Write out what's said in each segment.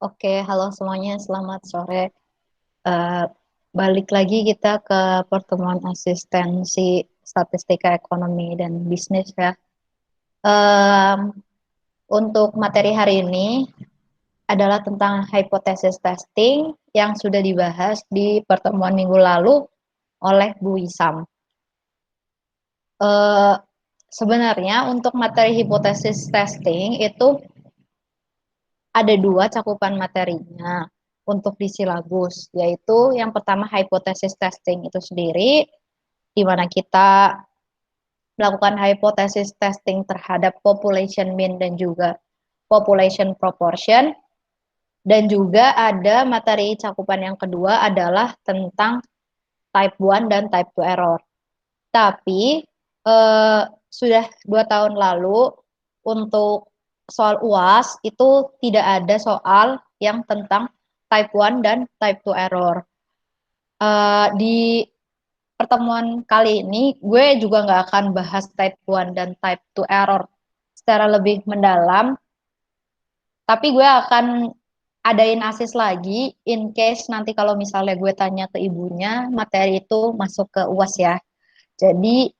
Oke, halo semuanya, selamat sore. Eh, Balik lagi kita ke pertemuan asistensi statistika ekonomi dan bisnis ya. Em, untuk materi hari ini adalah tentang hypothesis testing yang sudah dibahas di pertemuan minggu lalu oleh Bu Wisam. Eh, Sebenarnya untuk materi hipotesis testing itu ada dua cakupan materinya untuk di silabus, yaitu yang pertama hypothesis testing itu sendiri, di mana kita melakukan hypothesis testing terhadap population mean dan juga population proportion, dan juga ada materi cakupan yang kedua adalah tentang type 1 dan type 2 error. Tapi sudah 2 tahun lalu untuk soal UAS itu tidak ada soal yang tentang type 1 dan type 2 error. Di pertemuan kali ini gue juga nggak akan bahas type 1 dan type 2 error secara lebih mendalam, tapi gue akan adain asis lagi in case nanti kalau misalnya gue tanya ke ibunya materi itu masuk ke UAS ya. Jadi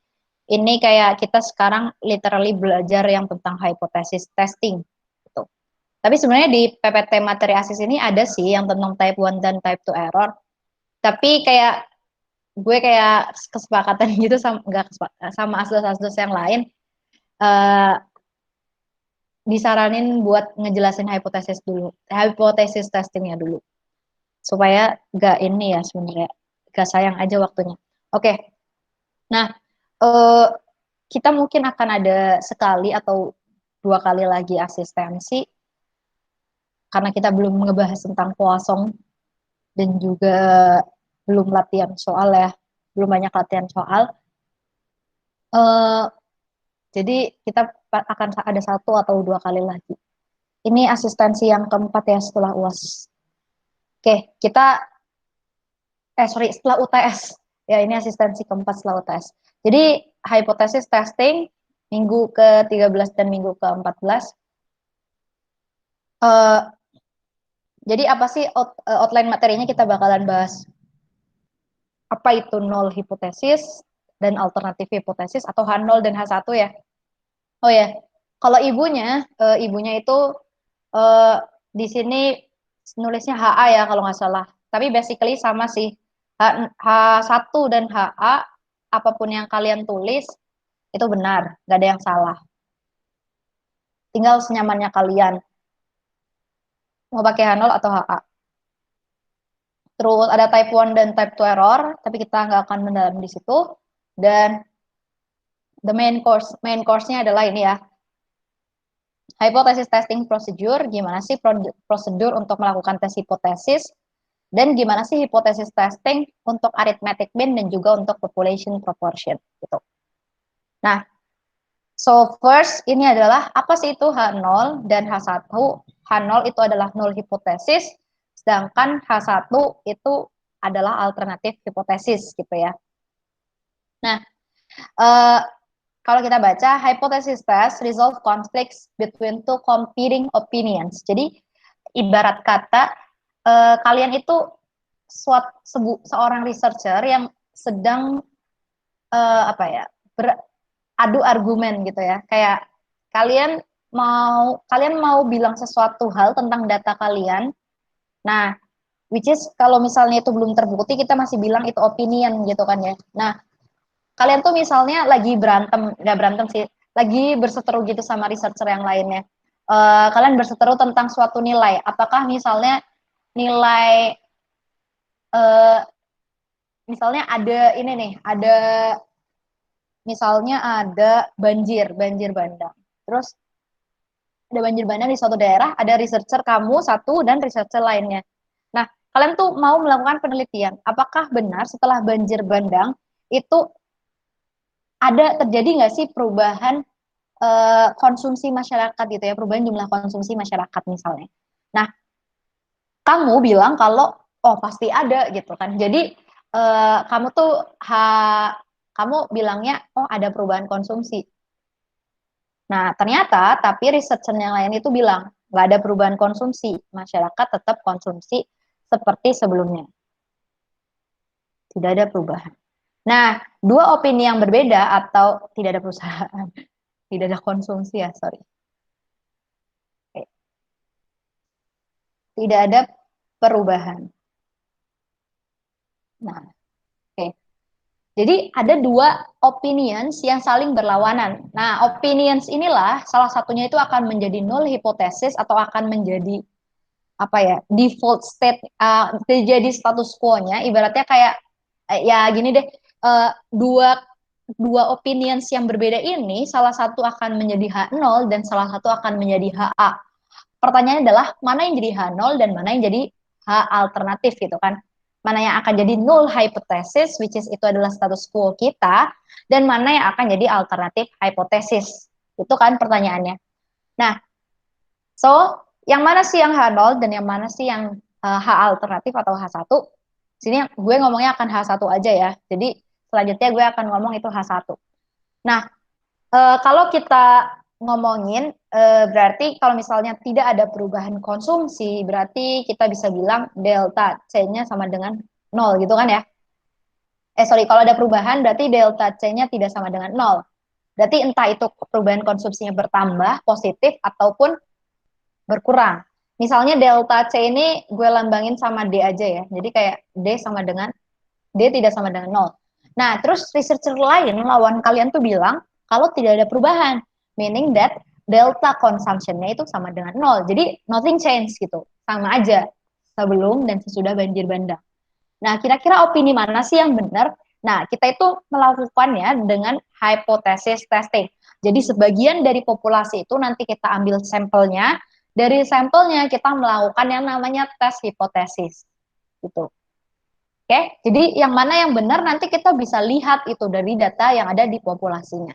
ini kayak kita sekarang literally belajar yang tentang hypothesis testing gitu. Tapi sebenarnya di PPT materi ASIS ini ada sih yang tentang type 1 dan type 2 error. Tapi kayak gue kayak kesepakatan gitu sama enggak sama asdos-asdos yang lain, eh, disaranin buat ngejelasin hipotesis testingnya dulu supaya gak ini ya sebenarnya gak sayang aja waktunya. Oke, nah eh, kita mungkin akan ada sekali atau 2 kali lagi asistensi karena kita belum ngebahas tentang poasong dan juga belum latihan soal ya, belum banyak latihan soal. Eh, jadi kita akan ada 1 atau 2 kali lagi. Ini asistensi yang keempat ya setelah UAS. Oke, kita sorry setelah UTS. Ya ini asistensi keempat setelah UTS. Jadi hypothesis testing minggu ke-13 dan minggu ke-14. Eh, jadi apa sih outline materinya kita bakalan bahas apa itu nol hipotesis dan alternatif hipotesis atau H0 dan H1 ya. Oh ya, kalau ibunya itu eh, di sini nulisnya HA ya kalau nggak salah. Tapi basically sama sih. H1 dan HA, apapun yang kalian tulis, itu benar. Nggak ada yang salah. Tinggal senyamannya kalian. Mau pakai H0 atau HA. Terus ada type 1 dan type 2 error, tapi kita nggak akan mendalam di situ. Dan the main course-nya adalah ini ya, hypothesis testing procedure, gimana sih prosedur untuk melakukan tes hipotesis, dan gimana sih hipotesis testing untuk arithmetic mean dan juga untuk population proportion gitu. Nah, so first ini adalah apa sih itu H0 dan H1? H0 itu adalah null hipotesis, sedangkan H1 itu adalah alternatif hipotesis gitu ya. Nah, eh, kalau kita baca hypothesis test resolve conflicts between two competing opinions. Jadi ibarat kata kalian itu seorang researcher yang sedang apa ya beradu argumen gitu ya. Kayak kalian kalian mau bilang sesuatu hal tentang data kalian. Nah, which is kalau misalnya itu belum terbukti kita masih bilang itu opinion gitu kan ya. Nah, kalian tuh misalnya lagi berantem, nggak berantem sih, lagi berseteru gitu sama researcher yang lainnya. Kalian berseteru tentang suatu nilai. Apakah misalnya nilai, uh, misalnya ada ini nih, misalnya ada banjir bandang. Terus ada banjir bandang di suatu daerah, ada researcher kamu satu dan researcher lainnya. Nah, kalian tuh mau melakukan penelitian. Apakah benar setelah banjir bandang itu ada terjadi nggak sih perubahan konsumsi masyarakat gitu ya, perubahan jumlah konsumsi masyarakat misalnya. Nah, kamu bilang kalau oh pasti ada gitu kan. Jadi kamu tuh kamu bilangnya oh ada perubahan konsumsi. Nah, ternyata tapi researcher yang lain itu bilang nggak ada perubahan konsumsi, masyarakat tetap konsumsi seperti sebelumnya, tidak ada perubahan. Nah, dua opini yang berbeda atau tidak ada perusahaan, tidak ada konsumsi ya, sorry. Oke. Tidak ada perubahan. Nah, oke. Jadi ada dua opinions yang saling berlawanan. Nah, opinions inilah salah satunya itu akan menjadi null hipotesis atau akan menjadi apa ya default state, jadi status quo-nya. Ibaratnya kayak ya gini deh, dua dua opinions yang berbeda ini salah satu akan menjadi H0 dan salah satu akan menjadi HA. Pertanyaannya adalah mana yang jadi H0 dan mana yang jadi H alternatif gitu kan. Mana yang akan jadi null hypothesis, which is itu adalah status quo kita, dan mana yang akan jadi alternatif hypothesis. Itu kan pertanyaannya. Nah, so yang mana sih yang H0 dan yang mana sih yang H alternatif atau H1? Sini gue ngomongnya akan H1 aja ya. Jadi selanjutnya gue akan ngomong itu H1. Nah, kalau kita ngomongin berarti kalau misalnya tidak ada perubahan konsumsi, berarti kita bisa bilang delta C-nya sama dengan 0 gitu kan ya. Sorry, kalau ada perubahan berarti delta C-nya tidak sama dengan 0. Berarti entah itu perubahan konsumsinya bertambah, positif, ataupun berkurang. Misalnya delta C ini gue lambangin sama D aja ya. Jadi kayak D tidak sama dengan 0. Nah, terus researcher lain, lawan kalian tuh bilang kalau tidak ada perubahan, meaning that delta consumption-nya itu sama dengan 0. Jadi nothing change gitu, sama aja sebelum dan sesudah banjir bandang. Nah, kira-kira opini mana sih yang benar? Nah, kita itu melakukannya dengan hypothesis testing. Jadi sebagian dari populasi itu nanti kita ambil sampelnya, dari sampelnya kita melakukan yang namanya tes hipotesis. Gitu. Oke, jadi yang mana yang benar nanti kita bisa lihat itu dari data yang ada di populasinya.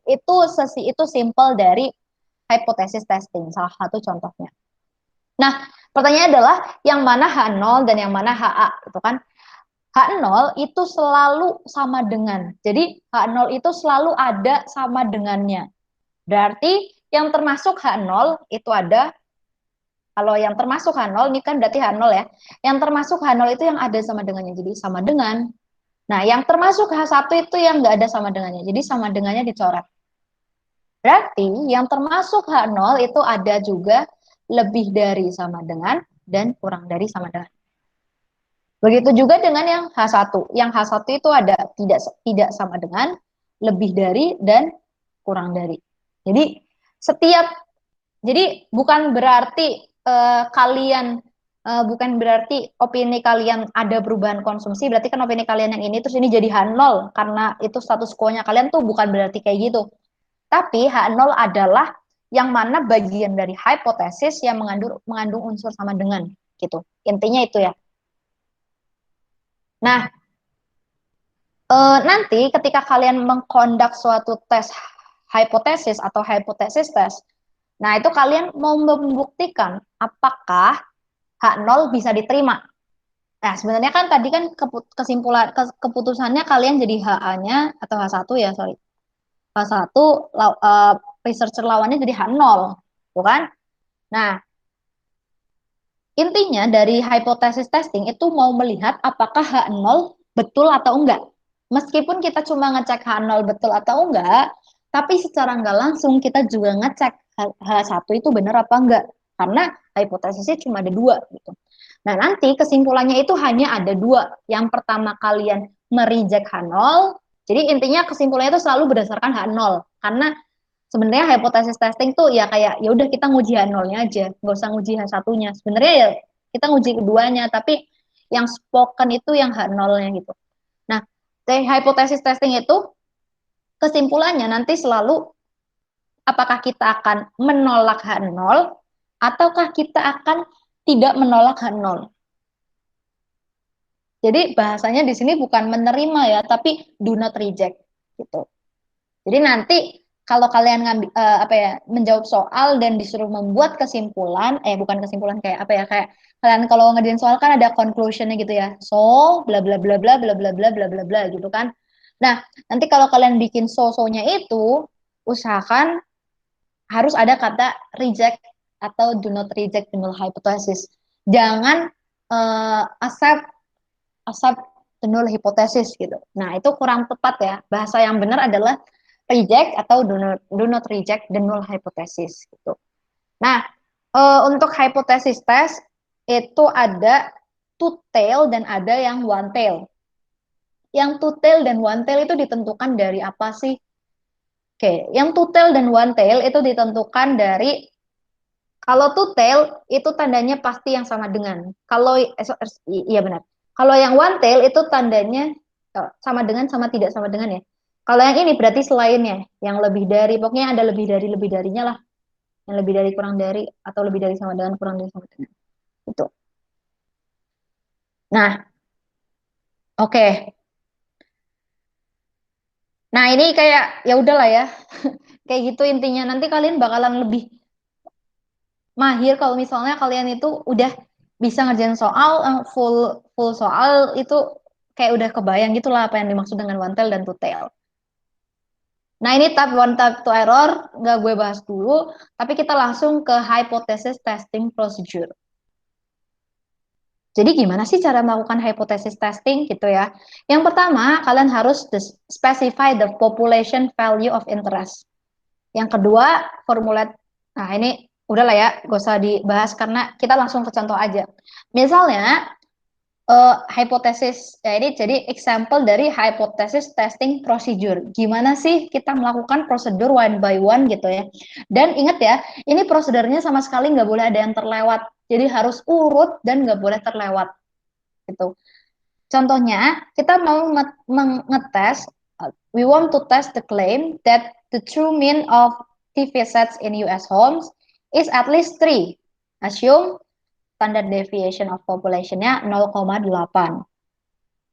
Itu simple dari hypothesis testing, salah satu contohnya. Nah, pertanyaannya adalah yang mana H0 dan yang mana HA, itu kan. H0 itu selalu sama dengan. Jadi H0 itu selalu ada sama dengannya. Berarti yang termasuk H0 itu ada, kalau yang termasuk H0 ini kan berarti H0 ya. Yang termasuk H0 itu yang ada sama dengannya. Jadi sama dengan. Nah, yang termasuk H1 itu yang nggak ada sama dengannya. Jadi sama dengannya dicoret. Berarti yang termasuk H0 itu ada juga lebih dari sama dengan dan kurang dari sama dengan. Begitu juga dengan yang H1. Yang H1 itu ada tidak sama dengan, lebih dari, dan kurang dari. Jadi setiap jadi bukan berarti bukan berarti opini kalian ada perubahan konsumsi, berarti kan opini kalian yang ini terus ini jadi H0 karena itu status quo-nya kalian tuh bukan berarti kayak gitu. Tapi H0 adalah yang mana bagian dari hipotesis yang mengandung unsur sama dengan gitu. Intinya itu ya. Nah, nanti ketika kalian mengkondak suatu tes hipotesis atau hipotesis tes, nah itu kalian mau membuktikan apakah H0 bisa diterima. Nah, sebenarnya kan tadi kan keputusannya kalian jadi HA-nya atau H1 ya, sorry. H1 researcher lawannya jadi H0, bukan? Nah, intinya dari hipotesis testing itu mau melihat apakah H0 betul atau enggak. Meskipun kita cuma ngecek H0 betul atau enggak, tapi secara enggak langsung kita juga ngecek H1 itu benar apa enggak. Karena hipotesisnya cuma ada dua gitu. Nah, nanti kesimpulannya itu hanya ada dua. Yang pertama kalian mereject H0, jadi intinya kesimpulannya itu selalu berdasarkan H0. Karena sebenarnya hipotesis testing tuh ya kayak ya udah kita nguji H0-nya aja, nggak usah nguji H1-nya. Sebenarnya ya kita nguji keduanya, tapi yang spoken itu yang H0-nya gitu. Nah, hipotesis testing itu kesimpulannya nanti selalu apakah kita akan menolak H0 ataukah kita akan tidak menolak H0. Jadi bahasanya di sini bukan menerima ya, tapi do not reject gitu. Jadi nanti kalau kalian ngambil apa ya menjawab soal dan disuruh membuat kesimpulan, bukan kesimpulan kayak apa ya kayak kalian kalau ngerjain soal kan ada conclusionnya gitu ya. So bla bla bla bla bla bla bla bla bla bla gitu kan. Nah, nanti kalau kalian bikin so-so-nya itu usahakan harus ada kata reject atau do not reject the null hypothesis. Jangan accept accept the null hypothesis gitu. Nah, itu kurang tepat ya. Bahasa yang benar adalah reject atau do not reject the null hypothesis gitu. Nah, untuk hypothesis test itu ada two tail dan ada yang one tail. Yang two tail dan one tail itu ditentukan dari apa sih? Oke, yang two tail dan one tail itu ditentukan dari kalau two tail itu tandanya pasti yang sama dengan. Kalau iya benar. Kalau yang one tail itu tandanya sama dengan sama tidak sama dengan ya. Kalau yang ini berarti selainnya, yang lebih dari, pokoknya ada lebih darinya lah. Yang lebih dari kurang dari atau lebih dari sama dengan kurang dari sama dengan. Itu. Nah, oke. Nah, ini kayak ya udahlah ya. Kayak gitu intinya. Nanti kalian bakalan lebih mahir kalau misalnya kalian itu udah bisa ngerjain soal full full soal itu kayak udah kebayang gitu lah apa yang dimaksud dengan one tail dan two tail. Nah ini type one type two error nggak gue bahas dulu, tapi kita langsung ke hypothesis testing procedure. Jadi gimana sih cara melakukan hypothesis testing gitu ya? Yang pertama kalian harus specify the population value of interest. Yang kedua formulate. Nah ini udahlah ya, gak usah dibahas karena kita langsung ke contoh aja. Misalnya hipotesis ya ini jadi example dari hypothesis testing procedure. Gimana sih kita melakukan prosedur one by one gitu ya. Dan ingat ya, ini prosedurnya sama sekali nggak boleh ada yang terlewat. Jadi harus urut dan nggak boleh terlewat gitu. Contohnya, kita mau ngetes, we want to test the claim that the true mean of TV sets in US homes is at least 3. Assume standard deviation of population-nya 0,8.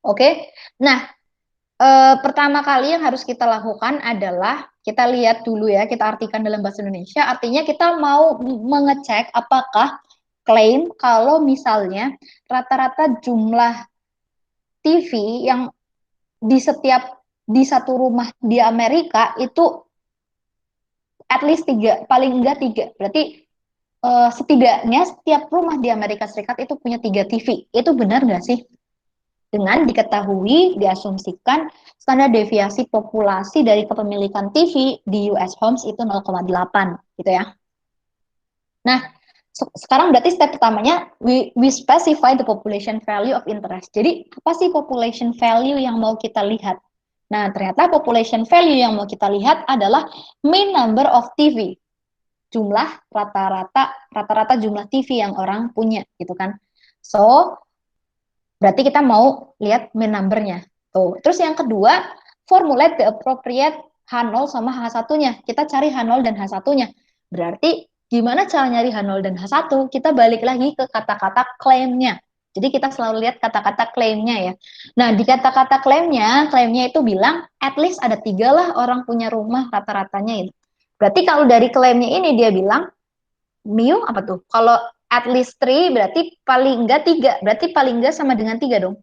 Oke, nah pertama kali yang harus kita lakukan adalah kita lihat dulu ya, kita artikan dalam bahasa Indonesia. Artinya kita mau mengecek apakah klaim kalau misalnya rata-rata jumlah TV yang di satu rumah di Amerika itu at least 3, paling enggak 3. Berarti setidaknya setiap rumah di Amerika Serikat itu punya 3 TV. Itu benar nggak sih? Dengan diketahui, diasumsikan standar deviasi populasi dari kepemilikan TV di US Homes itu 0,8 gitu ya. Nah, sekarang berarti step pertamanya we specify the population value of interest. Jadi apa sih population value yang mau kita lihat? Nah, ternyata population value yang mau kita lihat adalah mean number of TV. Jumlah rata-rata jumlah TV yang orang punya gitu kan. So, berarti kita mau lihat mean number-nya. Tuh. Terus yang kedua, formulate the appropriate H0 sama H1-nya. Kita cari H0 dan H1-nya. Berarti gimana cara nyari H0 dan H1? Kita balik lagi ke kata-kata klaimnya. Jadi kita selalu lihat kata-kata klaimnya ya. Nah, di kata-kata klaimnya itu bilang at least ada 3 lah orang punya rumah rata-ratanya itu. Berarti kalau dari klaimnya ini dia bilang mu apa tuh? Kalau at least 3 berarti paling enggak 3. Berarti paling enggak sama dengan 3 dong.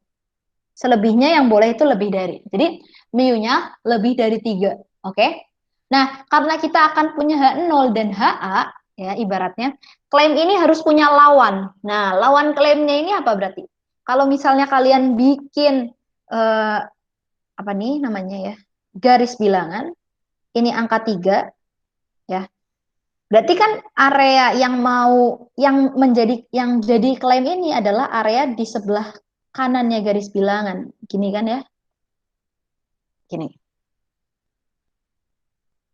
Selebihnya yang boleh itu lebih dari. Jadi mu-nya lebih dari 3. Oke? Nah, karena kita akan punya H0 dan HA, ya ibaratnya, klaim ini harus punya lawan. Nah, lawan klaimnya ini apa berarti? Kalau misalnya kalian bikin, apa nih namanya ya, garis bilangan, ini angka 3, ya, berarti kan area yang jadi klaim ini adalah area di sebelah kanannya garis bilangan. Gini kan ya? Gini.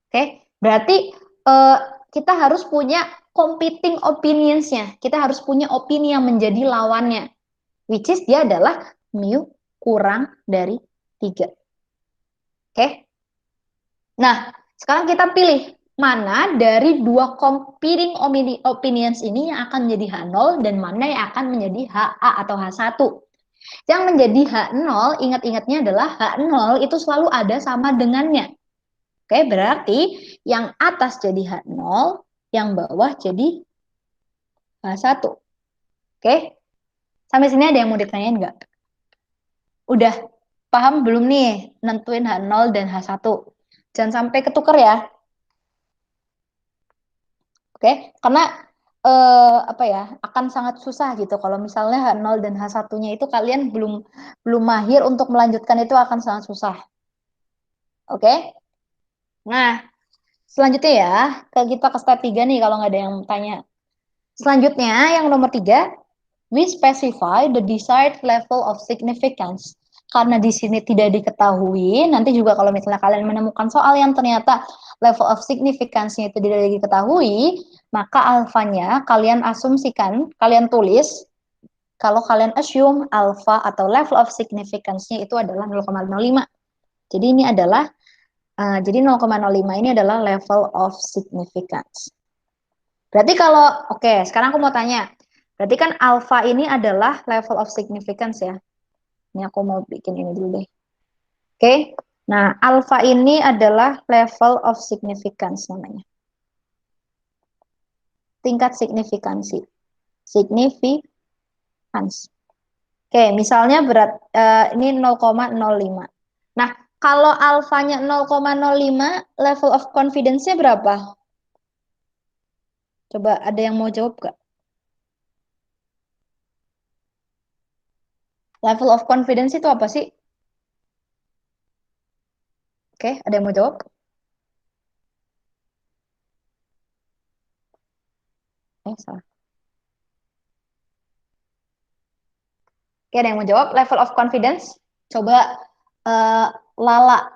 Oke, berarti eh, kita harus punya competing opinions-nya. Kita harus punya opini yang menjadi lawannya. Which is dia adalah mu kurang dari 3. Oke. Nah, sekarang kita pilih mana dari dua competing opinions ini yang akan menjadi H0 dan mana yang akan menjadi HA atau H1. Yang menjadi H0, ingat-ingatnya adalah H0 itu selalu ada sama dengannya. Oke, berarti yang atas jadi H0, yang bawah jadi H1. Oke, sampai sini ada yang mau ditanyain nggak? Udah paham belum nih nentuin H0 dan H1? Jangan sampai ketuker ya. Oke, karena apa ya, akan sangat susah gitu kalau misalnya H0 dan H1-nya itu kalian belum mahir untuk melanjutkan, itu akan sangat susah. Oke? Nah, selanjutnya ya, kita ke step 3 nih kalau nggak ada yang tanya. Selanjutnya, yang nomor 3, we specify the desired level of significance. Karena di sini tidak diketahui, nanti juga kalau misalnya kalian menemukan soal yang ternyata level of significance-nya itu tidak diketahui, maka alfanya kalian asumsikan, kalian tulis, kalau kalian assume alpha atau level of significance-nya itu adalah 0,05. Jadi ini adalah, jadi 0,05 ini adalah level of significance. Berarti kalau, oke, sekarang aku mau tanya. Berarti kan alpha ini adalah level of significance ya. Ini aku mau bikin ini dulu deh. Oke. Nah, alpha ini adalah level of significance namanya. Tingkat signifikansi. Significance. Oke, misalnya berat ini 0,05. Nah, kalau alfanya 0,05, level of confidence-nya berapa? Coba ada yang mau jawab gak? Level of confidence itu apa sih? Oke, ada yang mau jawab? Salah. Oke, ada yang mau jawab? Level of confidence? Coba Lala.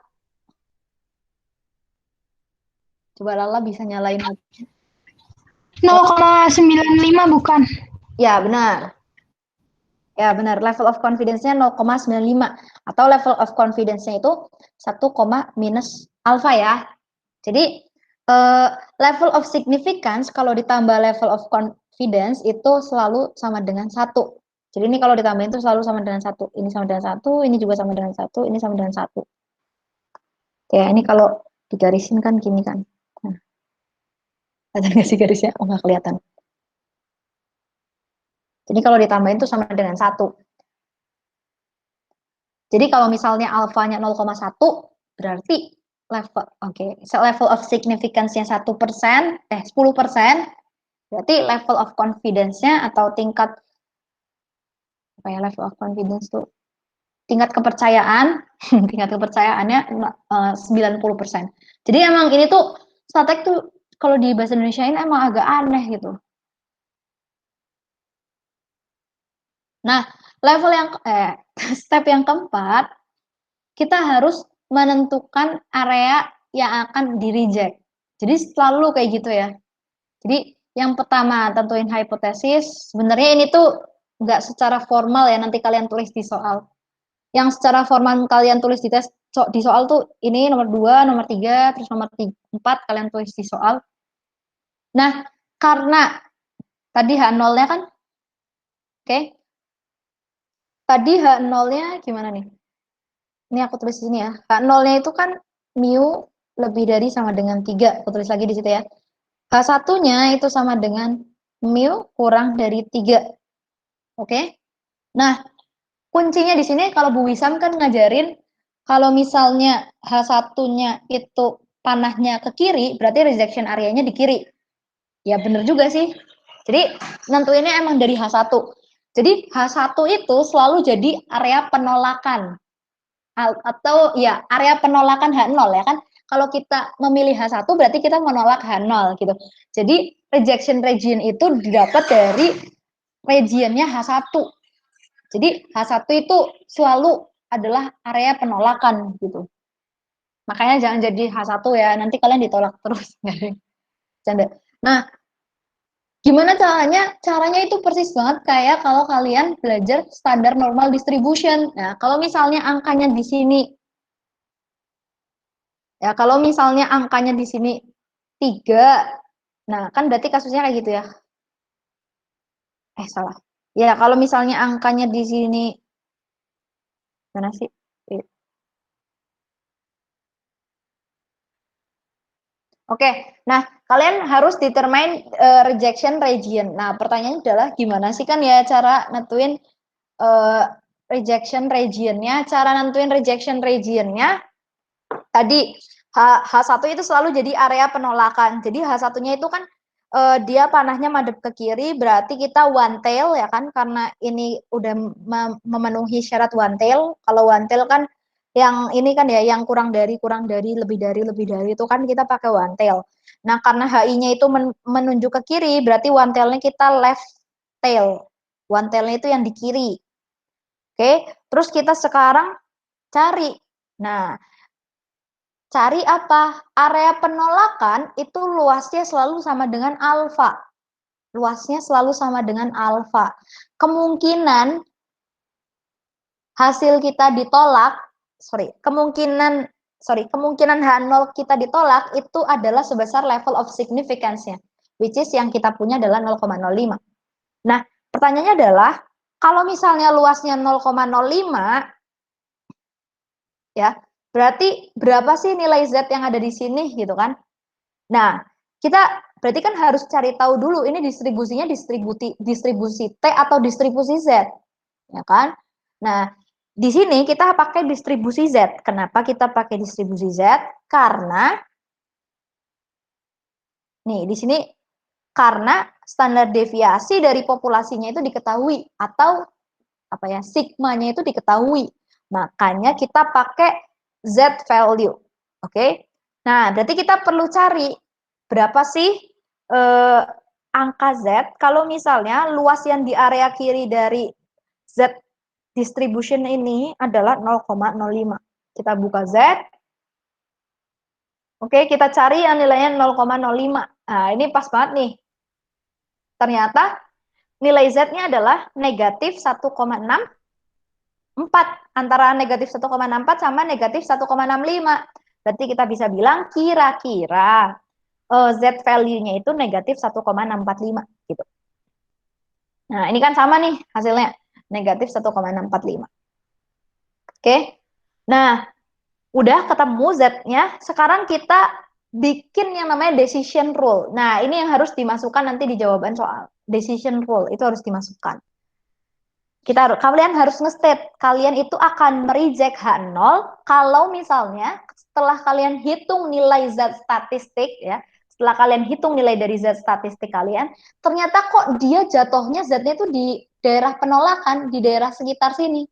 Coba Lala bisa nyalain. 0,95 bukan? Ya, benar. Ya, benar. Level of confidence-nya 0,95. Atau level of confidence-nya itu 1, minus alpha ya. Jadi, level of significance kalau ditambah level of confidence itu selalu sama dengan 1. Jadi ini kalau ditambahin itu selalu sama dengan 1. Ini sama dengan 1, ini juga sama dengan 1, ini sama dengan 1. Oke, ini kalau digarisin kan gini kan. Nah, kelihatan nggak sih garisnya? Oh, nggak kelihatan. Jadi kalau ditambahin itu sama dengan 1. Jadi kalau misalnya alfanya 0,1, berarti level of significance-nya 1%, 10%, berarti level of confidence-nya atau tingkat, apa ya, level of confidence tuh, tingkat kepercayaan, tingkat kepercayaannya 90%. Jadi emang ini tuh, statek tuh, kalau di bahasa Indonesia ini emang agak aneh gitu. Nah, level yang, step yang keempat, kita harus menentukan area yang akan di-reject. Jadi selalu kayak gitu ya. Jadi yang pertama tentuin hipotesis. Sebenarnya ini tuh nggak secara formal ya, nanti kalian tulis di soal. Yang secara formal kalian tulis di tes di soal tuh ini nomor 2, nomor 3, terus nomor 4 kalian tulis di soal. Nah, karena tadi H0-nya kan, oke. Tadi H0-nya gimana nih? Ini aku tulis di sini ya. H0-nya itu kan mu lebih dari sama dengan 3. Aku tulis lagi di situ ya. H1-nya itu sama dengan mu kurang dari 3. Oke? Nah, kuncinya di sini kalau Bu Wisam kan ngajarin kalau misalnya H1-nya itu panahnya ke kiri, berarti rejection area-nya di kiri. Ya bener juga sih. Jadi nentuinnya emang dari H1. Jadi H1 itu selalu jadi area penolakan. Atau ya area penolakan H0 ya kan. Kalau kita memilih H1 berarti kita menolak H0 gitu. Jadi rejection region itu didapat dari regionnya H1. Jadi H1 itu selalu adalah area penolakan gitu. Makanya jangan jadi H1 ya, nanti kalian ditolak terus. Canda. Nah, gimana caranya? Caranya itu persis banget kayak kalau kalian belajar standar normal distribution. Nah, kalau misalnya angkanya di sini, ya kalau misalnya angkanya di sini 3, nah kan berarti kasusnya kayak gitu ya. Salah. Ya, kalau misalnya angkanya di sini, mana sih? Oke, nah kalian harus determine rejection region. Nah, pertanyaannya adalah gimana sih kan ya cara nentuin rejection regionnya? Cara nentuin rejection regionnya tadi H1 itu selalu jadi area penolakan. Jadi H1-nya itu kan dia panahnya madep ke kiri, berarti kita one tail ya kan, karena ini udah memenuhi syarat one tail. Kalau one tail kan yang ini kan ya, yang kurang dari, lebih dari itu kan kita pakai one tail. Nah, karena HI-nya itu menunjuk ke kiri, berarti one tail-nya kita left tail. One tail-nya itu yang di kiri. Oke, terus kita sekarang cari. Nah, cari apa? Area penolakan itu luasnya selalu sama dengan alfa. Luasnya selalu sama dengan alfa. Kemungkinan hasil kita ditolak, kemungkinan H0 kita ditolak itu adalah sebesar level of significance-nya, which is yang kita punya adalah 0,05. Nah, pertanyaannya adalah, kalau misalnya luasnya 0,05, ya, berarti berapa sih nilai Z yang ada di sini, gitu kan? Nah, kita berarti kan harus cari tahu dulu ini distribusinya distribusi T atau distribusi Z, ya kan? Nah, di sini kita pakai distribusi Z. Kenapa kita pakai distribusi Z? Karena nih di sini karena standar deviasi dari populasinya itu diketahui atau apa ya, sigmanya itu diketahui. Makanya kita pakai Z value. Oke. Nah, berarti kita perlu cari berapa sih angka Z kalau misalnya luas yang di area kiri dari Z distribution ini adalah 0,05. Kita buka Z. Oke, kita cari yang nilainya 0,05. Nah, ini pas banget nih. Ternyata nilai Z-nya adalah negatif 1,64. Antara negatif 1,64 sama negatif 1,65. Berarti kita bisa bilang kira-kira Z value-nya itu negatif 1,645 gitu. Nah, ini kan sama nih hasilnya, negatif 1,645. Oke. Nah, udah ketemu Z-nya, sekarang kita bikin yang namanya decision rule. Nah, ini yang harus dimasukkan nanti di jawaban soal. Decision rule itu harus dimasukkan. Kalian harus nge-state, kalian itu akan mereject H0 kalau misalnya setelah kalian hitung nilai Z statistik ya, setelah kalian hitung nilai dari Z statistik kalian, ternyata kok dia jatuhnya Z-nya itu di daerah penolakan, di daerah sekitar sini.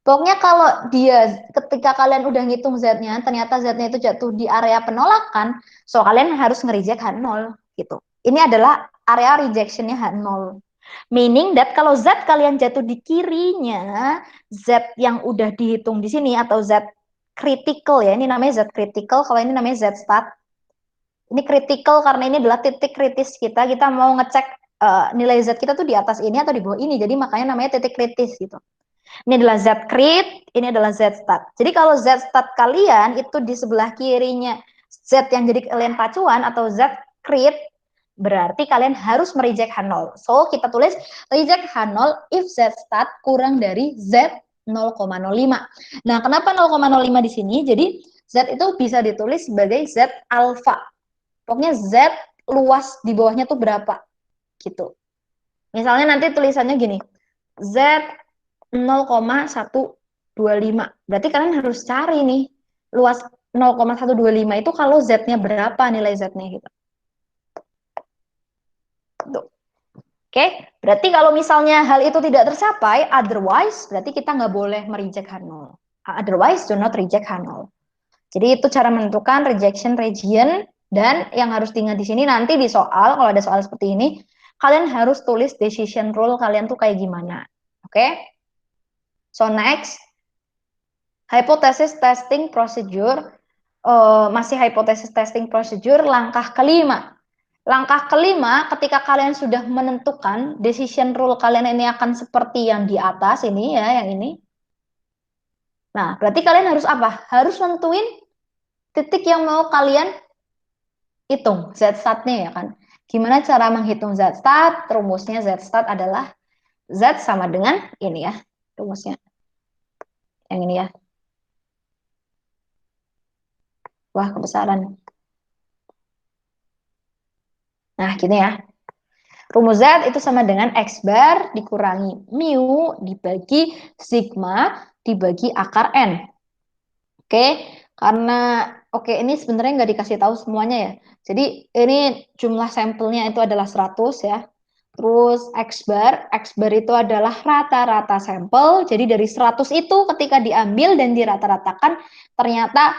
Pokoknya kalau dia ketika kalian udah ngitung Z-nya, ternyata Z-nya itu jatuh di area penolakan, so kalian harus nge-reject H0 gitu. Ini adalah area rejection-nya H0. Meaning that kalau Z kalian jatuh di kirinya, Z yang udah dihitung di sini atau Z critical ya, ini namanya Z critical, kalau ini namanya Z stat. Ini critical karena ini adalah titik kritis kita mau ngecek nilai Z kita tuh di atas ini atau di bawah ini, jadi makanya namanya titik kritis gitu. Ini adalah Z crit, ini adalah Z stat. Jadi kalau Z stat kalian itu di sebelah kirinya Z yang jadi kalian pacuan atau Z crit, berarti kalian harus mereject H0. So, kita tulis reject H0 if Z stat kurang dari Z 0,05. Nah, kenapa 0,05 di sini? Jadi, Z itu bisa ditulis sebagai Z alpha. Pokoknya Z luas di bawahnya tuh berapa? Gitu. Misalnya nanti tulisannya gini, Z 0,125. Berarti kalian harus cari nih luas 0,125 itu kalau Z-nya berapa nilai Z-nya gitu. Tuh. Oke, berarti kalau misalnya hal itu tidak tercapai, otherwise berarti kita nggak boleh mereject H0. Otherwise, do not reject H0. Jadi itu cara menentukan rejection region, dan yang harus diingat di sini nanti di soal, kalau ada soal seperti ini, kalian harus tulis decision rule kalian tuh kayak gimana. Oke? So next, hypothesis testing procedure, masih hypothesis testing procedure, langkah kelima. Langkah kelima, ketika kalian sudah menentukan decision rule kalian ini akan seperti yang di atas ini ya, yang ini. Nah, berarti kalian harus apa? Harus nentuin titik yang mau kalian hitung, Z-stat-nya ya kan. Gimana cara menghitung Z-stat? Rumusnya Z-stat adalah Z sama dengan ini ya, rumusnya. Yang ini ya. Wah, kebesaran. Nah, gini ya. Rumus Z itu sama dengan X bar dikurangi mu dibagi sigma dibagi akar N. Oke, karena Oke, ini sebenarnya nggak dikasih tahu semuanya ya. Jadi ini jumlah sampelnya itu adalah 100 ya. Terus X bar itu adalah rata-rata sampel. Jadi dari 100 itu ketika diambil dan dirata-ratakan, ternyata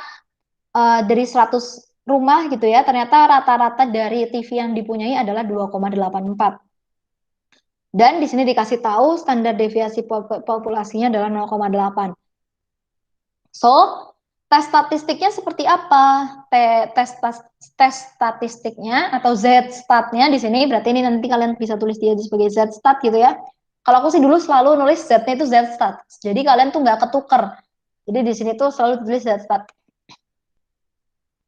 dari 100 rumah gitu ya, ternyata rata-rata dari TV yang dipunyai adalah 2,84. Dan di sini dikasih tahu standar deviasi populasinya adalah 0,8. So, tes statistiknya seperti apa? Tes statistiknya atau Z-statnya di sini berarti ini nanti kalian bisa tulis dia sebagai Z-stat gitu ya. Kalau aku sih dulu selalu nulis Z-nya itu Z-stat. Jadi kalian tuh nggak ketuker. Jadi di sini tuh selalu tulis Z-stat.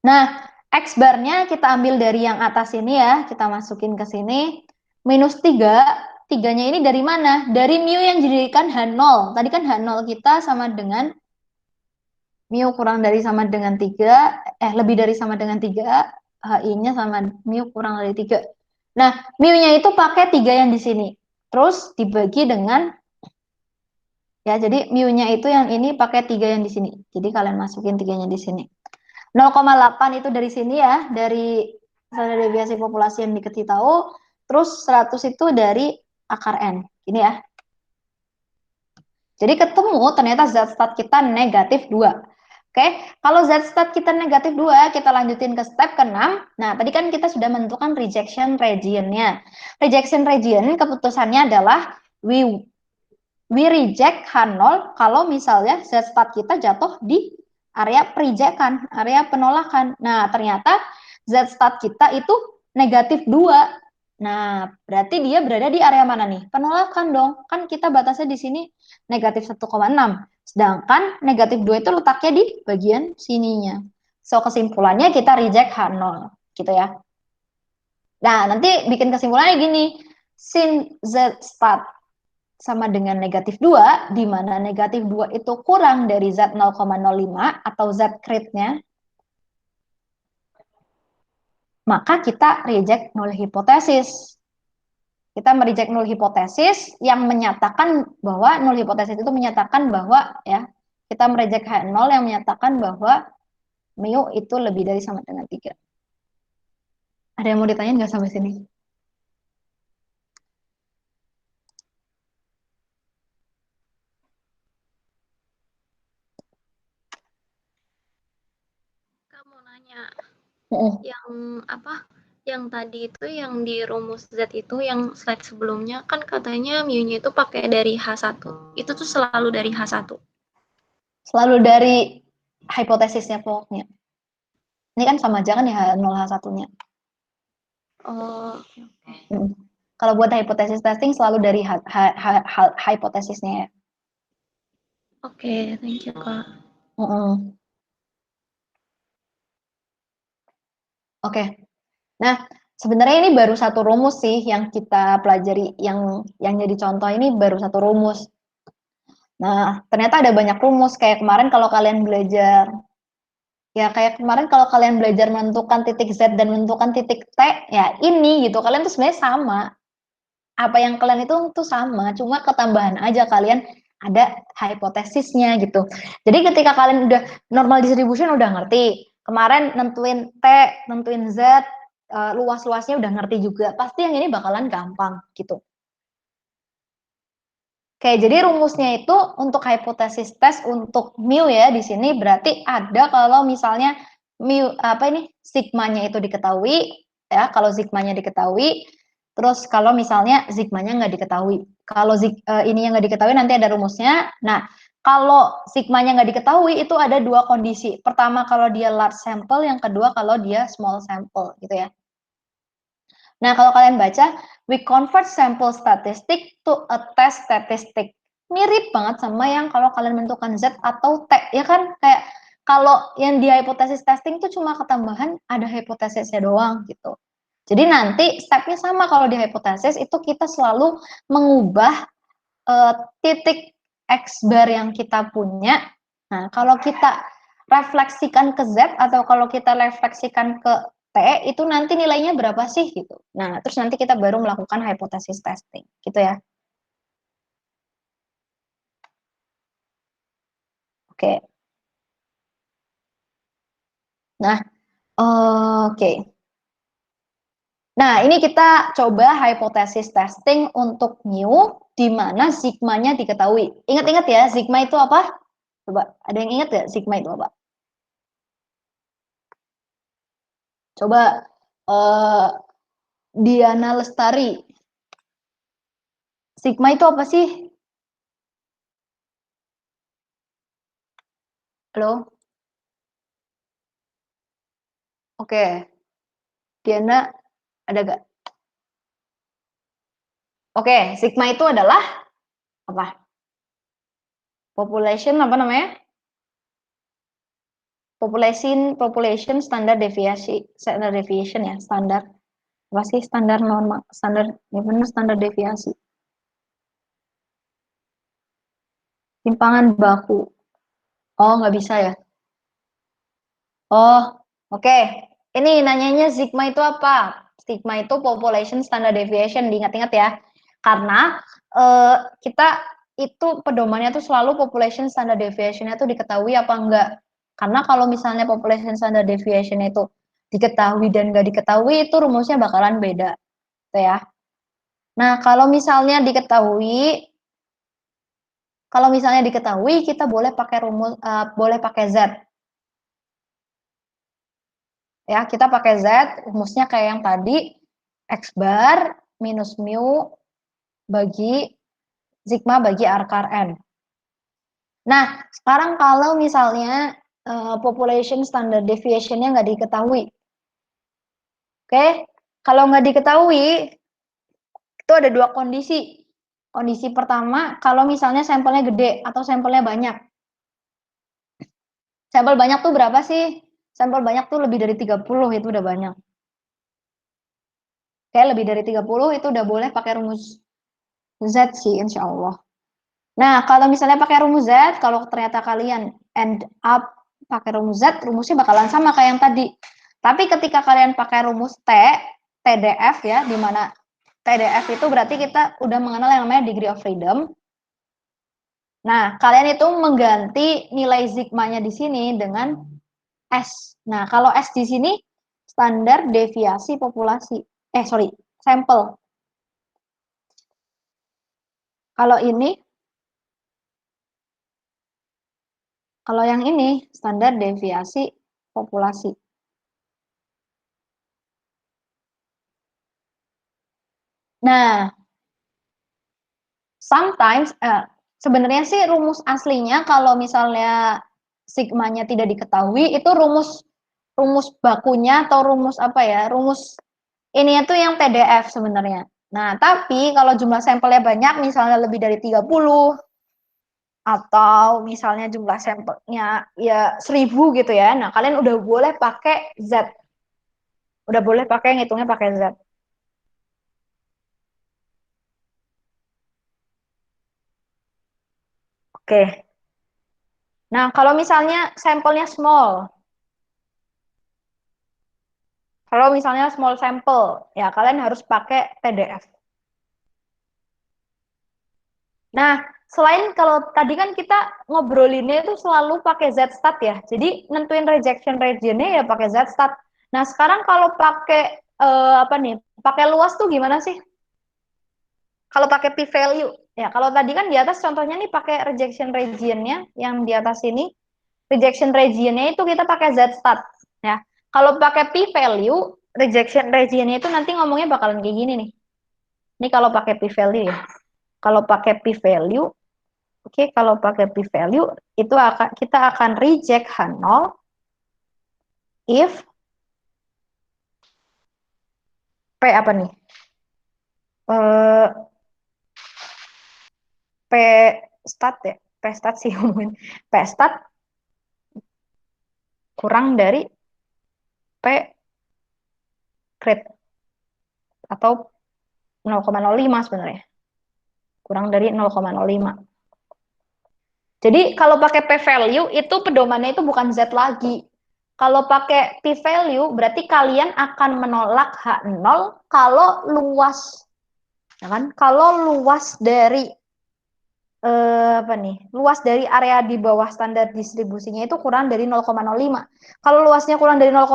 Nah, X bar-nya kita ambil dari yang atas ini ya, kita masukin ke sini. Minus 3, 3-nya ini dari mana? Dari mu yang dijadikan H0. Tadi kan H0 kita sama dengan mu kurang dari sama dengan 3, lebih dari sama dengan 3, HI-nya sama mu kurang dari 3. Nah, mu-nya itu pakai 3 yang di sini. Terus dibagi dengan, ya jadi mu-nya itu yang ini pakai 3 yang di sini. Jadi kalian masukin 3-nya di sini. 0,8 itu dari sini ya, dari standar deviasi populasi yang dikasih tahu. Terus 100 itu dari akar N. Ini ya. Jadi ketemu ternyata Z-stat kita negatif 2. Oke, kalau Z-stat kita negatif 2, kita lanjutin ke step ke-6. Nah, tadi kan kita sudah menentukan rejection region-nya. Rejection region keputusannya adalah we reject H0 kalau misalnya Z-stat kita jatuh di area perijekan, area penolakan. Nah, ternyata Z-stat kita itu negatif 2. Nah, berarti dia berada di area mana nih? Penolakan dong. Kan kita batasnya di sini negatif 1,6. Sedangkan negatif 2 itu letaknya di bagian sininya. So, kesimpulannya kita reject H0. Gitu ya. Nah, nanti bikin kesimpulannya gini. Sin Z stat sama dengan negatif 2, di mana negatif 2 itu kurang dari Z 0,05 atau Z crit-nya, maka kita reject null hipotesis. Kita mereject null hipotesis yang menyatakan bahwa null hipotesis itu menyatakan bahwa ya kita mereject H0 yang menyatakan bahwa mu itu lebih dari sama dengan 3. Ada yang mau ditanyain nggak sampai sini? Kamu nanya Mm-mm. yang apa? Yang tadi itu yang di rumus Z itu yang slide sebelumnya kan katanya mu-nya itu pakai dari H1. Itu tuh selalu dari H1. Selalu dari hipotesisnya pokoknya. Ini kan sama aja kan ya H0 H1-nya. Oh, Kalau buat hipotesis testing selalu dari hipotesisnya ya. oke, thank you Kak. Oke. Nah, sebenarnya ini baru satu rumus sih yang kita pelajari, yang jadi contoh ini baru satu rumus. Nah, ternyata ada banyak rumus kayak kemarin kalau kalian belajar, ya kayak kemarin kalau kalian belajar menentukan titik Z dan menentukan titik T, ya ini gitu. Kalian tuh sebenarnya sama. Apa yang kalian itu tuh sama, cuma ketambahan aja kalian ada hipotesisnya gitu. Jadi ketika kalian udah normal distribution udah ngerti, kemarin nentuin T, nentuin Z, luas-luasnya udah ngerti juga, pasti yang ini bakalan gampang gitu. Oke, jadi rumusnya itu untuk hipotesis tes untuk mu ya di sini berarti ada kalau misalnya mu apa ini sigmanya itu diketahui ya, kalau sigmanya diketahui, terus kalau misalnya sigmanya nggak diketahui. Kalau ini yang nggak diketahui nanti ada rumusnya. Nah, kalau sigmanya nggak diketahui itu ada dua kondisi. Pertama kalau dia large sample, yang kedua kalau dia small sample gitu ya. Nah, kalau kalian baca, we convert sample statistic to a test statistic. Mirip banget sama yang kalau kalian menentukan Z atau T, ya kan? Kayak kalau yang di hipotesis testing itu cuma ketambahan ada hipotesisnya doang gitu. Jadi nanti stepnya sama kalau di hipotesis itu kita selalu mengubah titik X bar yang kita punya. Nah, kalau kita refleksikan ke Z atau kalau kita refleksikan ke T, itu nanti nilainya berapa sih gitu. Nah, terus nanti kita baru melakukan hypothesis testing, gitu ya. Oke. Nah, oke. Nah, ini kita coba hipotesis testing untuk mu, di mana sigmanya diketahui. Ingat-ingat ya, sigma itu apa? Coba, ada yang ingat nggak sigma itu apa? Coba, uh, Diana Lestari. Sigma itu apa sih? Halo? Oke. Diana, ada gak? Oke, sigma itu adalah apa? Population, apa namanya? Population standard deviation ya, standar. Apa sih standar normal? Standar, ya benar standar deviasi. Timpangan baku. Oh, nggak bisa ya? Oh, oke. Ini nanyanya sigma itu apa? Sigma itu population standard deviation, diingat-ingat ya. Karena kita itu pedomannya tuh selalu population standard deviation-nya tuh diketahui apa enggak. Karena kalau misalnya population standard deviation itu diketahui dan nggak diketahui, itu rumusnya bakalan beda. Gitu ya. Nah, kalau misalnya diketahui, kita boleh pakai boleh pakai Z. Ya, kita pakai Z, rumusnya kayak yang tadi, X bar minus mu bagi sigma bagi akar N. Nah, sekarang kalau misalnya population standard deviation-nya nggak diketahui. Oke, kalau nggak diketahui, itu ada dua kondisi. Kondisi pertama, kalau misalnya sampelnya gede atau sampelnya banyak. Sampel banyak tuh berapa sih? Sampel banyak tuh lebih dari 30, itu udah banyak. Kayak lebih dari 30 itu udah boleh pakai rumus Z sih, insya Allah. Nah, kalau misalnya pakai rumus Z, kalau ternyata kalian end up pakai rumus Z, rumusnya bakalan sama kayak yang tadi. Tapi ketika kalian pakai rumus TDF ya, di mana TDF itu berarti kita udah mengenal yang namanya degree of freedom. Nah, kalian itu mengganti nilai sigmanya di sini dengan S. Nah, kalau S di sini standar deviasi populasi. Sorry, sampel. Kalau ini, kalau yang ini standar deviasi populasi. Nah, sometimes sebenarnya sih rumus aslinya kalau misalnya sigmanya tidak diketahui itu rumus rumus bakunya atau rumus apa ya? Rumus ini itu yang TDF sebenarnya. Nah, tapi kalau jumlah sampelnya banyak, misalnya lebih dari 30, atau misalnya jumlah sampelnya ya 1000 gitu ya. Nah, kalian udah boleh pakai Z. Udah boleh pakai ngitungnya pakai Z. Oke. Nah, kalau misalnya sampelnya small, kalau misalnya small sample, ya kalian harus pakai TDF. Nah, selain kalau tadi kan kita ngobrolinnya itu selalu pakai Z-stat ya. Jadi nentuin rejection region-nya ya pakai Z-stat. Nah, sekarang kalau pakai apa nih? Pakai luas tuh gimana sih? Kalau pakai p-value. Ya, kalau tadi kan di atas contohnya nih pakai rejection region-nya yang di atas ini. Rejection region-nya itu kita pakai Z-stat ya. Kalau pakai p-value, rejection region-nya itu nanti ngomongnya bakalan kayak gini nih. Ini kalau pakai p-value ya. Kalau pakai p-value, oke, kalau pakai p-value itu kita akan reject H0 if P apa nih? Eh, P stat ya. P stat sih ngomongin. P stat kurang dari P grade atau 0,05 sebenarnya. Kurang dari 0,05. Jadi kalau pakai P value itu pedomannya itu bukan Z lagi. Kalau pakai P value berarti kalian akan menolak H0 kalau luas, ya kan? Kalau luas dari apa nih, luas dari area di bawah standar distribusinya itu kurang dari 0,05. Kalau luasnya kurang dari 0,05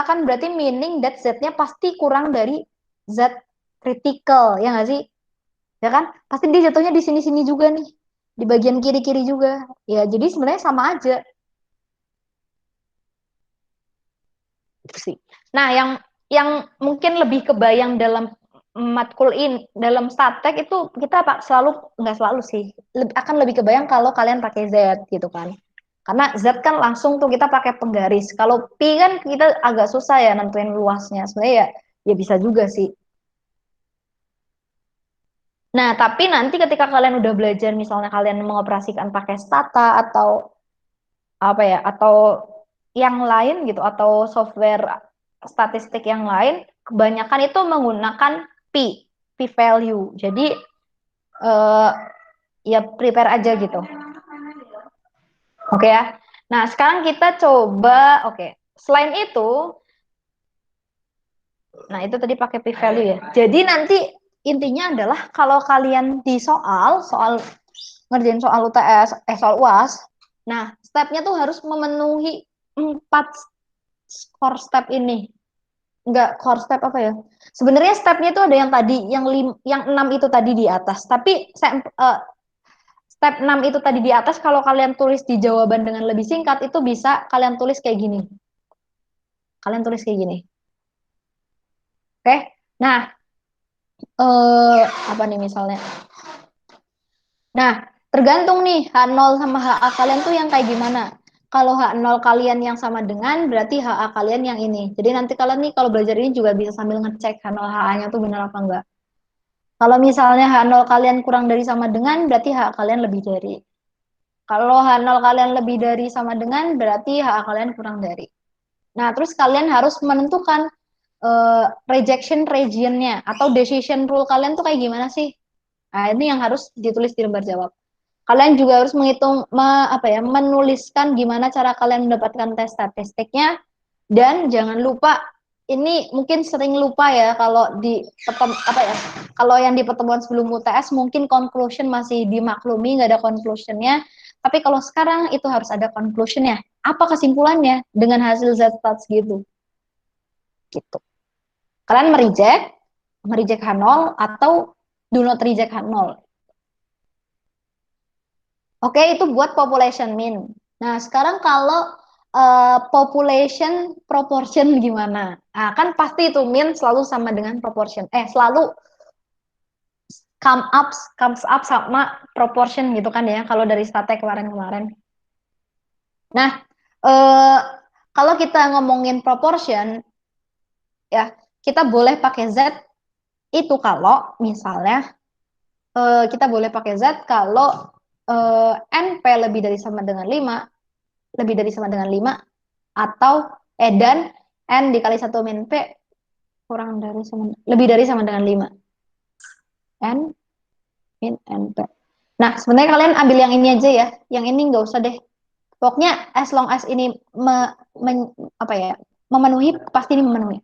kan berarti meaning that Z-nya pasti kurang dari Z critical, ya nggak sih? Ya kan? Pasti dia jatuhnya di sini-sini juga nih, di bagian kiri-kiri juga. Ya, jadi sebenarnya sama aja gitu sih. Nah, yang mungkin lebih kebayang dalam matkul ini, dalam statek itu kita pak selalu, nggak selalu sih, akan lebih kebayang kalau kalian pakai Z gitu kan. Karena Z kan langsung tuh kita pakai penggaris. Kalau Pi kan kita agak susah ya nentuin luasnya. Sebenarnya ya, ya bisa juga sih. Nah, tapi nanti ketika kalian udah belajar, misalnya kalian mengoperasikan pakai stata atau apa ya, atau yang lain gitu, atau software statistik yang lain, kebanyakan itu menggunakan P value. Jadi eh, ya prepare aja gitu. Oke ya. Nah, sekarang kita coba, oke. Selain itu, nah itu tadi pakai P value ya. Jadi nanti intinya adalah kalau kalian di soal ngerjain soal UTS, soal UAS, nah stepnya tuh harus memenuhi 4 core step ini. Enggak, core step apa ya? Sebenarnya stepnya itu ada yang tadi, yang 6 itu tadi di atas. Tapi step 6 itu tadi di atas, kalau kalian tulis di jawaban dengan lebih singkat, itu bisa kalian tulis kayak gini. Kalian tulis kayak gini. Oke? Nah, apa nih misalnya? Nah, tergantung nih H0 sama HA kalian tuh yang kayak gimana. Kalau H0 kalian yang sama dengan, berarti HA kalian yang ini. Jadi nanti kalian nih kalau belajar ini juga bisa sambil ngecek H0 HA-nya tuh benar apa enggak. Kalau misalnya H0 kalian kurang dari sama dengan, berarti HA kalian lebih dari. Kalau H0 kalian lebih dari sama dengan, berarti HA kalian kurang dari. Nah, terus kalian harus menentukan rejection region-nya atau decision rule kalian tuh kayak gimana sih? Nah, ini yang harus ditulis di lembar jawab. Kalian juga harus menghitung apa ya, menuliskan gimana cara kalian mendapatkan tes statistiknya, dan jangan lupa, ini mungkin sering lupa ya kalau di apa ya, kalau yang di pertemuan sebelum UTS mungkin conclusion masih dimaklumi, nggak ada conclusionnya, tapi kalau sekarang itu harus ada conclusionnya, apa kesimpulannya dengan hasil Z-stats gitu gitu. Kalian mereject H0 atau do not reject H0. Oke, itu buat population mean. Nah, sekarang kalau population proportion gimana? Nah, kan pasti itu mean selalu sama dengan proportion. Selalu comes up sama proportion gitu kan ya, kalau dari state kemarin-kemarin. Nah, eh, kalau kita ngomongin proportion, ya kita boleh pakai Z itu kalau misalnya kita boleh pakai Z kalau NP lebih dari sama dengan 5, lebih dari sama dengan 5, atau dan N dikali 1 min P kurang dari sama, lebih dari sama dengan 5. N min NP. Nah, sebenarnya kalian ambil yang ini aja ya. Yang ini nggak usah deh. Pokoknya as long as ini apa ya, memenuhi, pasti ini memenuhi.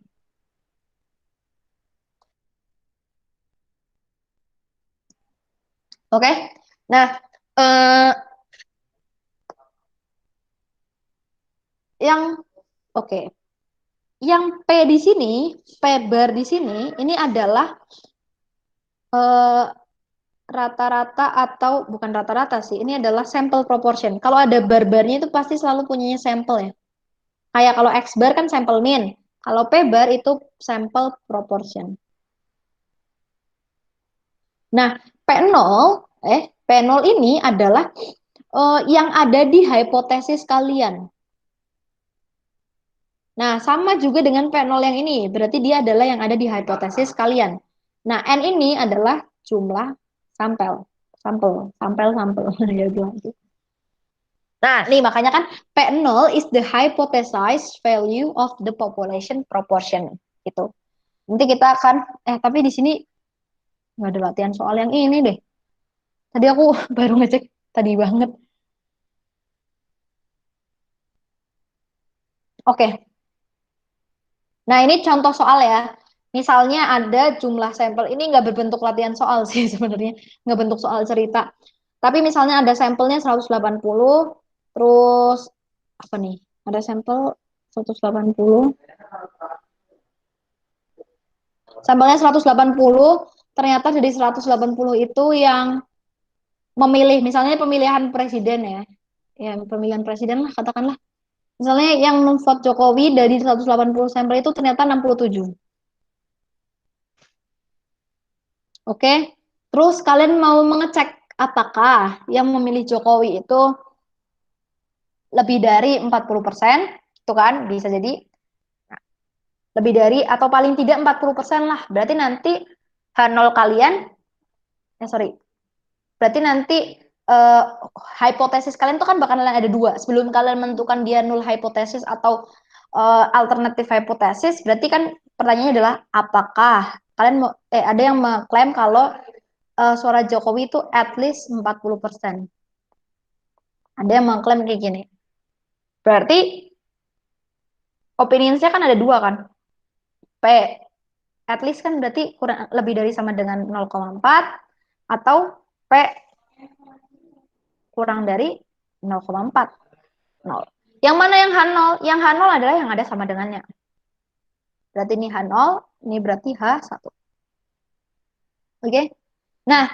Oke? Nah, eh, yang oke. Yang P di sini, P bar di sini, ini adalah eh, rata-rata atau bukan rata-rata sih, ini adalah sample proportion. Kalau ada bar-barnya itu pasti selalu punyanya sampel ya. Kayak kalau X bar kan sampel mean. Kalau P bar itu sampel proportion. Nah, P0, P0 ini adalah yang ada di hipotesis kalian. Nah, sama juga dengan P0 yang ini. Berarti dia adalah yang ada di hipotesis kalian. Nah, N ini adalah jumlah sampel. Sampel, sampel, sampel. Ya, bilang gitu. Nah, nih makanya kan P0 is the hypothesized value of the population proportion. Gitu. Nanti kita akan, tapi di sini nggak ada latihan soal yang ini deh. Tadi aku baru ngecek tadi banget. Oke, nah ini contoh soal ya. Misalnya ada jumlah sampel, ini nggak berbentuk latihan soal sih sebenarnya, nggak bentuk soal cerita. Tapi misalnya ada sampelnya 180, terus apa nih? Ada sampel 180, sampelnya 180, ternyata dari 180 itu yang memilih, misalnya pemilihan presiden ya. Ya, pemilihan presiden lah katakanlah. Misalnya yang vote Jokowi dari 180 sampel itu ternyata 67. Oke. Terus kalian mau mengecek apakah yang memilih Jokowi itu lebih dari 40%, itu kan bisa jadi lebih dari atau paling tidak 40% lah. Berarti nanti H0 kalian, sorry, berarti nanti eh, hipotesis kalian tuh kan bakalan ada dua. Sebelum kalian menentukan dia null hipotesis atau alternatif hipotesis, berarti kan pertanyaannya adalah apakah kalian mau, ada yang mengklaim kalau suara Jokowi itu at least 40%. Ada yang mengklaim kayak gini. Berarti opinionsnya kan ada dua kan. P at least kan berarti kurang lebih dari sama dengan 0,4 atau P kurang dari 0,4. 0. Yang mana yang H0? Yang H0 adalah yang ada sama dengannya. Berarti ini H0, ini berarti H1. Oke? Nah,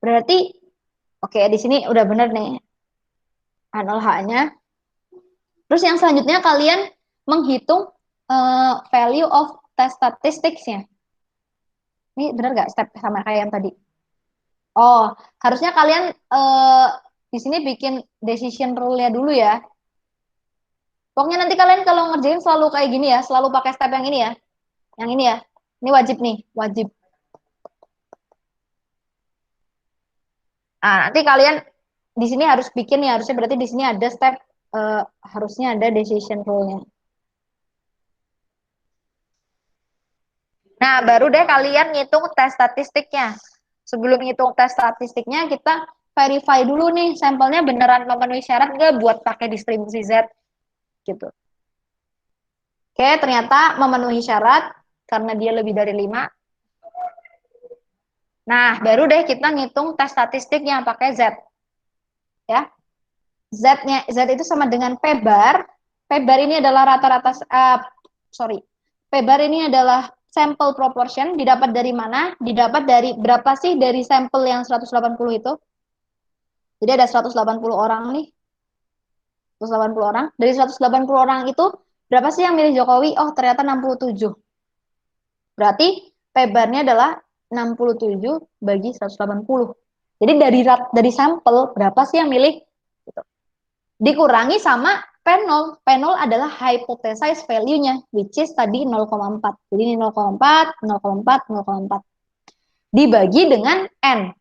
berarti oke di sini udah bener nih H0 H-nya. Terus yang selanjutnya kalian menghitung value of test statistics-nya. Ini bener gak step sama kayak yang tadi? Oh, harusnya kalian di sini bikin decision rule-nya dulu ya. Pokoknya nanti kalian kalau ngerjain selalu kayak gini ya, selalu pakai step yang ini ya. Yang ini ya. Ini wajib nih, wajib. Nah, nanti kalian di sini harus bikin ya, harusnya berarti di sini ada step harusnya ada decision rule-nya. Nah, baru deh kalian ngitung tes statistiknya. Sebelum ngitung tes statistiknya, kita verify dulu nih sampelnya beneran memenuhi syarat nggak buat pakai distribusi Z gitu. Oke, ternyata memenuhi syarat karena dia lebih dari 5. Nah, baru deh kita ngitung tes statistiknya pakai Z. Ya, Z-nya Z itu sama dengan P bar. P bar ini adalah rata-rata sorry. P bar ini adalah sampel proportion didapat dari mana? Didapat dari berapa sih dari sampel yang 180 itu? Jadi ada 180 orang nih. 180 orang. Dari 180 orang itu berapa sih yang milih Jokowi? Oh, ternyata 67. Berarti P bar-nya adalah 67 bagi 180. Jadi dari sampel berapa sih yang milih? Gitu. Dikurangi sama P0. P0 adalah hypothesize value-nya, which is tadi 0,4. Jadi ini 0,4, 0,4, 0,4. Dibagi dengan N.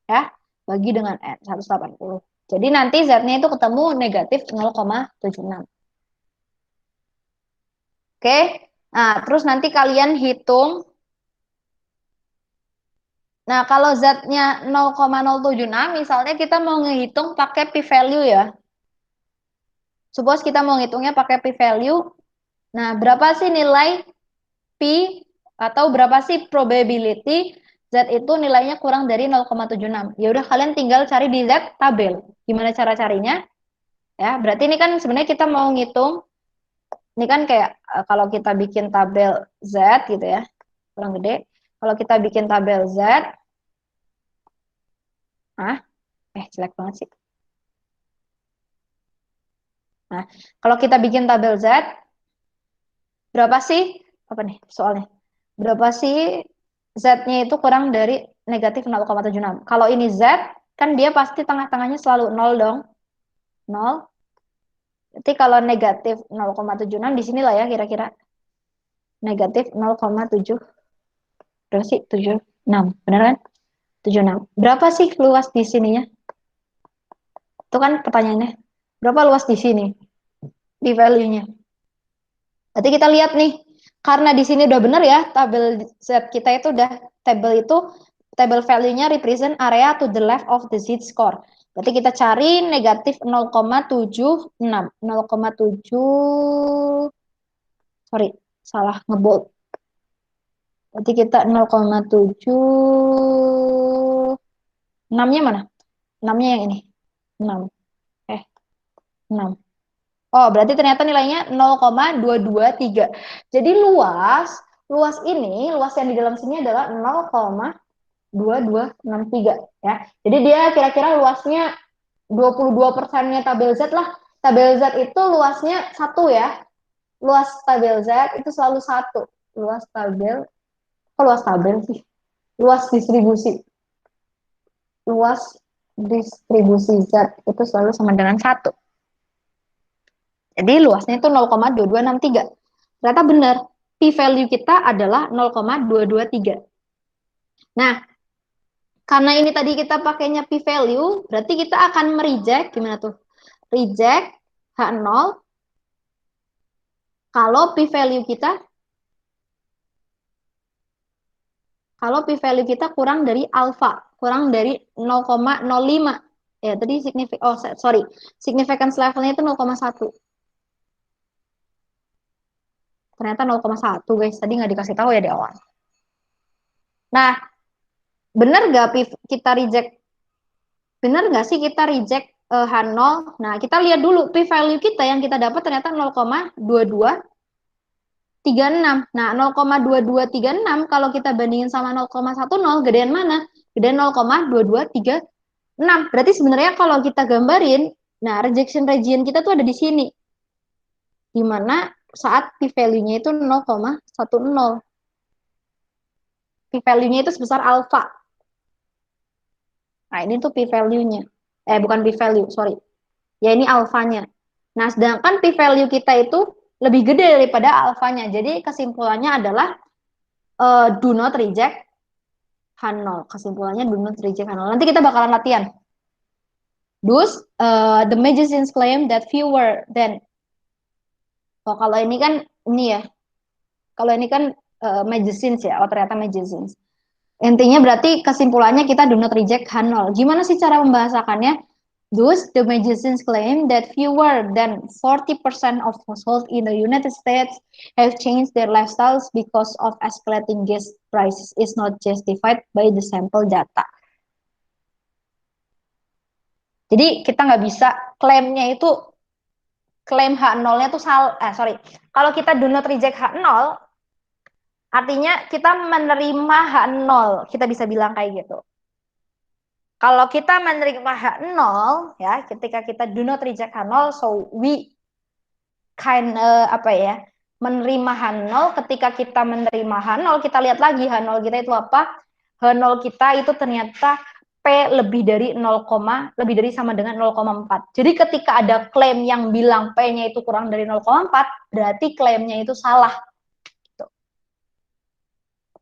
Ya, bagi dengan N, 180. Jadi nanti Z-nya itu ketemu negatif 0,76. Oke, nah terus nanti kalian hitung. Nah, kalau Z-nya 0,076, misalnya kita mau ngehitung pakai p-value ya. Suppose kita mau ngitungnya pakai p-value. Nah, berapa sih nilai P atau berapa sih probability Z itu nilainya kurang dari 0,76? Ya udah kalian tinggal cari di Z tabel. Gimana cara carinya? Ya, berarti ini kan sebenarnya kita mau ngitung, ini kan kayak kalau kita bikin tabel Z gitu ya, kurang gede. Kalau kita bikin tabel Z, ah, jelek banget sih. Nah, kalau kita bikin tabel Z, berapa sih, apa nih soalnya? Berapa sih Z-nya itu kurang dari negatif 0,76. Kalau ini Z, kan dia pasti tengah-tengahnya selalu 0 dong. 0. Berarti kalau negatif 0,76 di sinilah ya kira-kira. Negatif 0,7. Berapa sih? 76. Benar kan? 76. Berapa sih luas di sininya? Itu kan pertanyaannya. Berapa luas di sini? Di value-nya. Berarti kita lihat nih, karena di sini udah bener ya, tabel Z kita itu udah table value-nya represent area to the left of the z-score. Berarti kita cari negatif 0,76. 0,7, sorry, salah ngebold. Berarti kita 0,76-nya mana? 6-nya yang ini. 6. 6. Oh, berarti ternyata nilainya 0,223. Jadi luas ini, luas yang di dalam sini adalah 0,2263 ya. Jadi dia kira-kira luasnya 22%-nya tabel Z lah. Tabel Z itu luasnya 1 ya. Luas tabel Z itu selalu 1. Luas tabel, luas tabel sih? Luas distribusi. Luas distribusi Z itu selalu sama dengan 1. Jadi luasnya itu 0,2263. Ternyata benar. P-value kita adalah 0,223. Nah, karena ini tadi kita pakainya P-value, berarti kita akan mereject, gimana tuh? Reject H0 kalau P-value kita kurang dari alpha, kurang dari 0,05. Ya, tadi significance levelnya itu 0,1. Ternyata 0,1 guys, tadi nggak dikasih tahu ya di awal. Nah, benar nggak kita reject? Benar nggak sih kita reject H0? Nah, kita lihat dulu P-value kita yang kita dapat ternyata 0,2236. Nah, 0,2236 kalau kita bandingin sama 0,10, gedean mana? Gedean 0,2236. Berarti sebenarnya kalau kita gambarin, nah rejection region kita tuh ada di sini. Di mana saat P-value-nya itu 0,10. P-value-nya itu sebesar alpha. Nah, ini tuh P-value-nya. Bukan P-value, sorry. Ya, ini alfanya. Nah, sedangkan P-value kita itu lebih gede daripada alfanya. Jadi, kesimpulannya adalah do not reject H0. Kesimpulannya do not reject H0. Nanti kita bakalan latihan. Thus, the magazines claim that fewer than. Oh, kalau ini kan, ini ya. Kalau ini kan magazines ya. Oh, ternyata magazines. Intinya berarti kesimpulannya kita do not reject H0. Gimana sih cara membahasakannya? Thus, the magazines claim that fewer than 40% of households in the United States have changed their lifestyles because of escalating gas prices is not justified by the sample data. Jadi kita nggak bisa klaimnya itu, klaim H0-nya itu kalau kita do not reject H0, artinya kita menerima H0. Kita bisa bilang kayak gitu. Kalau kita menerima H0, ya, ketika kita do not reject H0, so we menerima H0. Ketika kita menerima H0, kita lihat lagi H0 kita itu apa? H0 kita itu ternyata P lebih dari lebih dari sama dengan 0,4. Jadi ketika ada klaim yang bilang P-nya itu kurang dari 0,4, berarti klaimnya itu salah.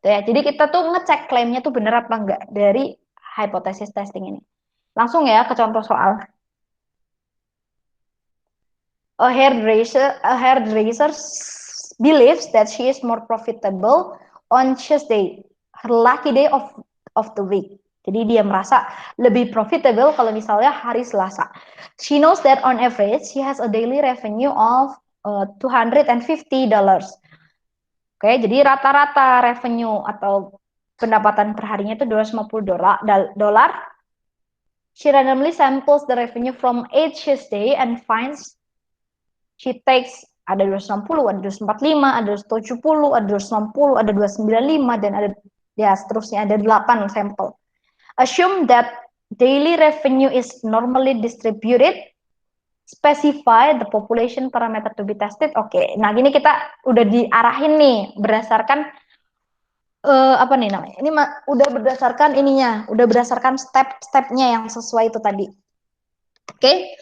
Ya, jadi kita tuh ngecek klaimnya tuh benar apa enggak dari hypothesis testing ini. Langsung ya ke contoh soal. A hairdresser believes that she is more profitable on Tuesday, her lucky day of the week. Jadi dia merasa lebih profitable kalau misalnya hari Selasa. She knows that on average she has a daily revenue of $250. Oke, jadi rata-rata revenue atau pendapatan perharinya itu $250. She randomly samples the revenue from each Tuesday and finds she takes ada 260, ada 245, ada 270, ada 260, ada 295, dan ada ya seterusnya, ada 8 sampel. Assume that daily revenue is normally distributed. Specify the population parameter to be tested. Oke, nah gini kita udah diarahin nih berdasarkan apa nih namanya? Ini udah berdasarkan ininya, udah berdasarkan step-stepnya yang sesuai itu tadi. Oke.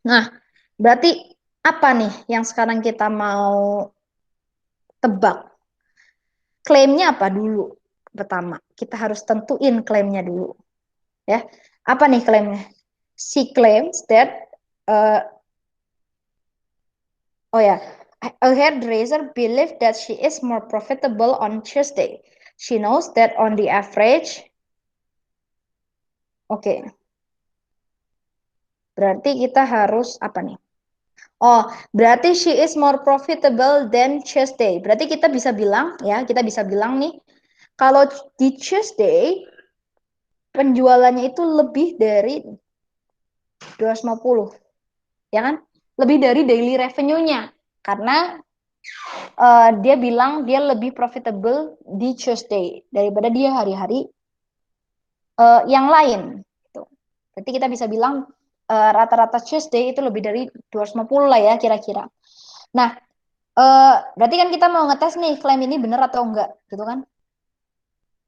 Nah, berarti apa nih yang sekarang kita mau tebak? Klaimnya apa dulu? Pertama, kita harus tentuin klaimnya dulu. Ya. Apa nih klaimnya? She claims that a hairdresser believes that she is more profitable on Tuesday. She knows that on the average. Oke. Berarti kita harus apa nih? Oh, berarti she is more profitable than Tuesday. Berarti kita bisa bilang ya, kita bisa bilang nih, kalau di Tuesday penjualannya itu lebih dari 250, ya kan? Lebih dari daily revenue-nya. Karena dia bilang dia lebih profitable di Tuesday daripada dia hari-hari yang lain. Gitu. Berarti kita bisa bilang rata-rata Tuesday itu lebih dari 250 lah ya kira-kira. Nah, berarti kan kita mau ngetes nih klaim ini benar atau enggak, gitu kan?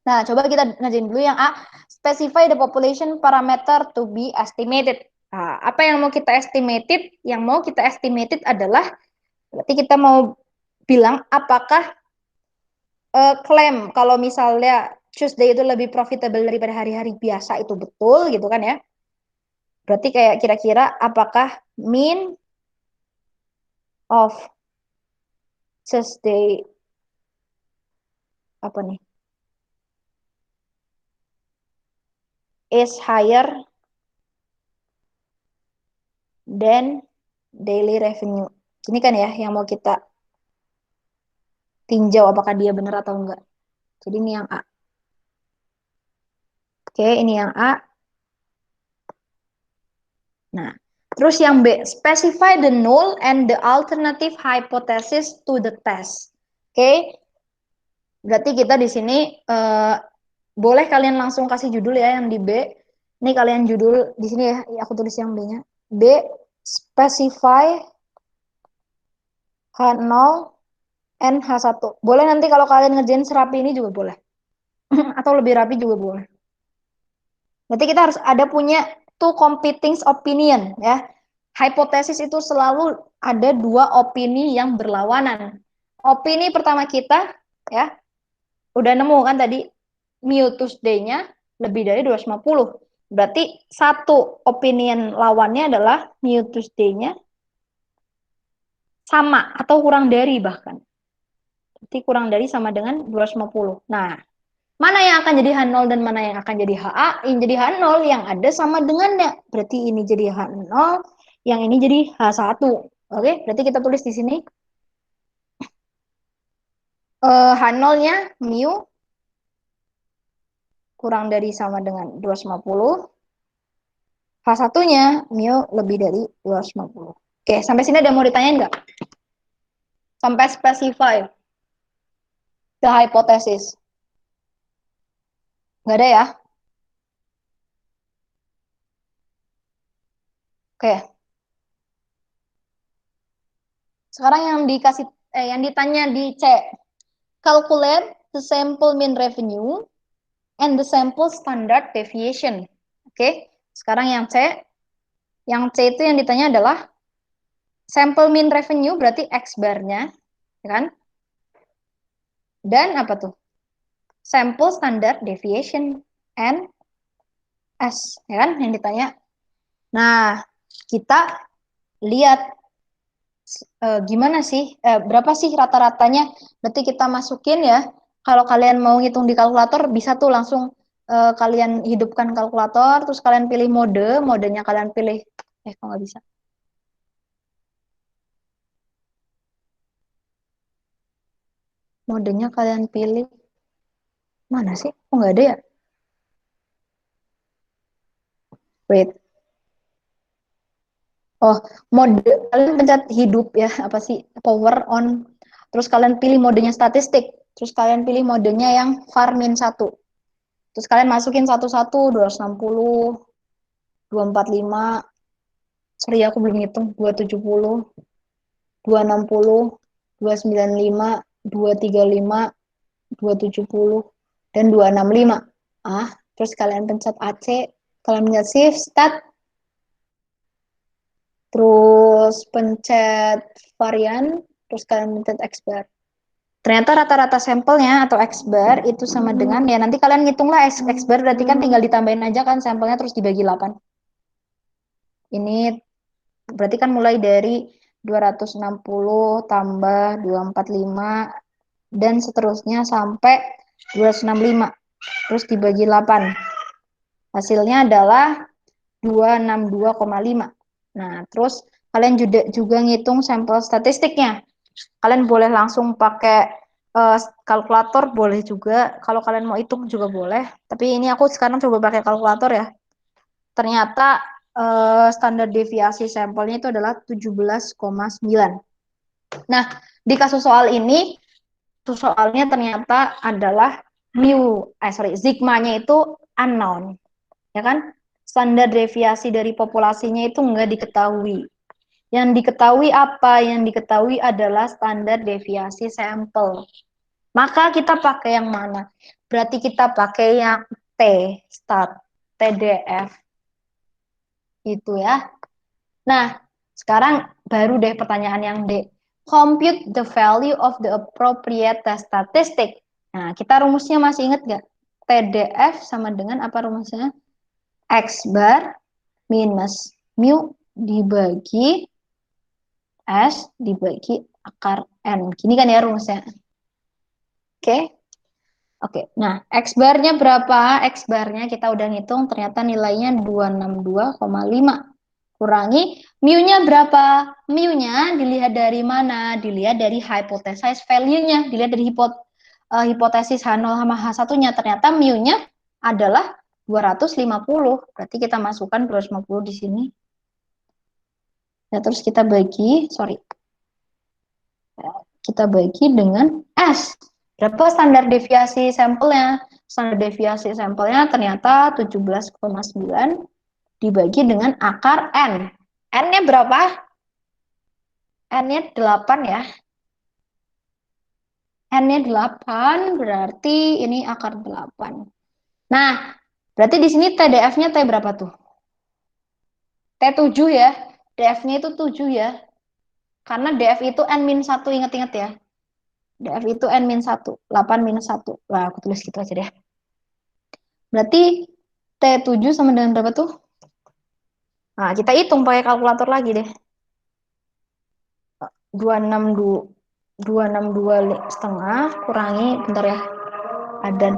Nah, coba kita ngerjain dulu yang A. Specify the population parameter to be estimated. Nah, apa yang mau kita estimated? Yang mau kita estimated adalah berarti kita mau bilang apakah klaim kalau misalnya Tuesday itu lebih profitable daripada hari-hari biasa itu betul gitu kan ya. Berarti kayak kira-kira apakah mean of Tuesday apa nih is higher than daily revenue. Ini kan ya yang mau kita tinjau apakah dia benar atau enggak. Jadi ini yang A. Oke, ini yang A. Nah, terus yang B, specify the null and the alternative hypothesis to the test. Oke, berarti kita di sini boleh kalian langsung kasih judul ya yang di B. Ini kalian judul di sini ya, aku tulis yang B-nya. B, specify H0 and H1. Boleh nanti kalau kalian ngerjain serapi ini juga boleh. Atau lebih rapi juga boleh. Berarti kita harus ada punya two competing opinion ya. Hipotesis itu selalu ada dua opini yang berlawanan. Opini pertama kita ya, udah nemu kan tadi mu Tuesday-nya lebih dari 250. Berarti satu opinion lawannya adalah mu Tuesday-nya sama atau kurang dari bahkan. Berarti kurang dari sama dengan 250. Nah, mana yang akan jadi H0 dan mana yang akan jadi HA? Yang jadi H0 yang ada sama dengannya. Berarti ini jadi H0, yang ini jadi H1. Oke, berarti kita tulis di sini. H0-nya mu kurang dari sama dengan 250. H1-nya mu lebih dari 250. Oke, sampai sini ada mau ditanyain nggak? Sampai specify the hypothesis. Nggak ada ya? Oke. Sekarang yang ditanya di C. Calculate the sample mean revenue and the sample standard deviation. Oke. Sekarang yang C. Yang C itu yang ditanya adalah sample mean revenue berarti X bar-nya, ya kan? Dan apa tuh? Sample standard deviation and S, ya kan? Yang ditanya. Nah, kita lihat gimana sih, berapa sih rata-ratanya? Berarti kita masukin ya. Kalau kalian mau ngitung di kalkulator, bisa tuh langsung kalian hidupkan kalkulator, terus kalian pilih modenya kalian pilih. Kok nggak bisa? Modenya kalian pilih. Mana sih? Kok nggak ada ya? Wait. Oh, mode kalian pencet hidup ya, apa sih? Power on. Terus kalian pilih modenya statistik. Terus kalian pilih modenya yang var min 1. Terus kalian masukin satu-satu 260, 245. Sorry aku belum ngitung. 270, 260, 295, 235, 270 dan 265. Terus kalian pencet AC, kalian pencet shift start, terus pencet varian, terus kalian pencet X bar. Ternyata rata-rata sampelnya atau X bar itu sama dengan, ya nanti kalian ngitunglah X bar, berarti kan tinggal ditambahin aja kan sampelnya terus dibagi 8. Ini berarti kan mulai dari 260 tambah 245 dan seterusnya sampai 265. Terus dibagi 8. Hasilnya adalah 262,5. Nah, terus kalian juga ngitung sampel statistiknya. Kalian boleh langsung pakai Eh, kalkulator boleh juga, kalau kalian mau hitung juga boleh. Tapi ini aku sekarang coba pakai kalkulator ya. Ternyata standar deviasi sampelnya itu adalah 17,9. Nah, di kasus soal ini, soalnya ternyata adalah sigmanya itu unknown, ya kan? Standar deviasi dari populasinya itu nggak diketahui. Yang diketahui apa? Yang diketahui adalah standar deviasi sampel. Maka kita pakai yang mana? Berarti kita pakai yang T, stat, TDF, itu ya. Nah, sekarang baru deh pertanyaan yang D. Compute the value of the appropriate test statistic. Nah, kita rumusnya masih ingat nggak? TDF sama dengan apa rumusnya? X bar minus mu dibagi S dibagi akar N. Gini kan ya rumusnya. Oke. Oke, nah X barnya berapa? X barnya kita udah ngitung, ternyata nilainya 262,5. Kurangi mu-nya berapa? Mu-nya dilihat dari mana? Dilihat dari hypothesis value-nya, dilihat dari hipotesis H0 sama H1-nya. Ternyata mu-nya adalah 250. Berarti kita masukkan 250 di sini. Ya, terus kita bagi, sorry, kita bagi dengan S. Berapa standar deviasi sampelnya? Standar deviasi sampelnya ternyata 17,9 dibagi dengan akar N. N-nya berapa? N-nya 8 ya. N-nya 8 berarti ini akar 8. Nah, berarti di sini TDF-nya T berapa tuh? T7 ya. DF-nya itu 7 ya. Karena DF itu N-1, ingat-ingat ya. DF itu N-1, 8 minus 1. Wah, aku tulis gitu aja deh. Berarti T7 sama dengan berapa tuh? Nah, kita hitung pakai kalkulator lagi deh. 262 setengah kurangi, bentar ya. Ada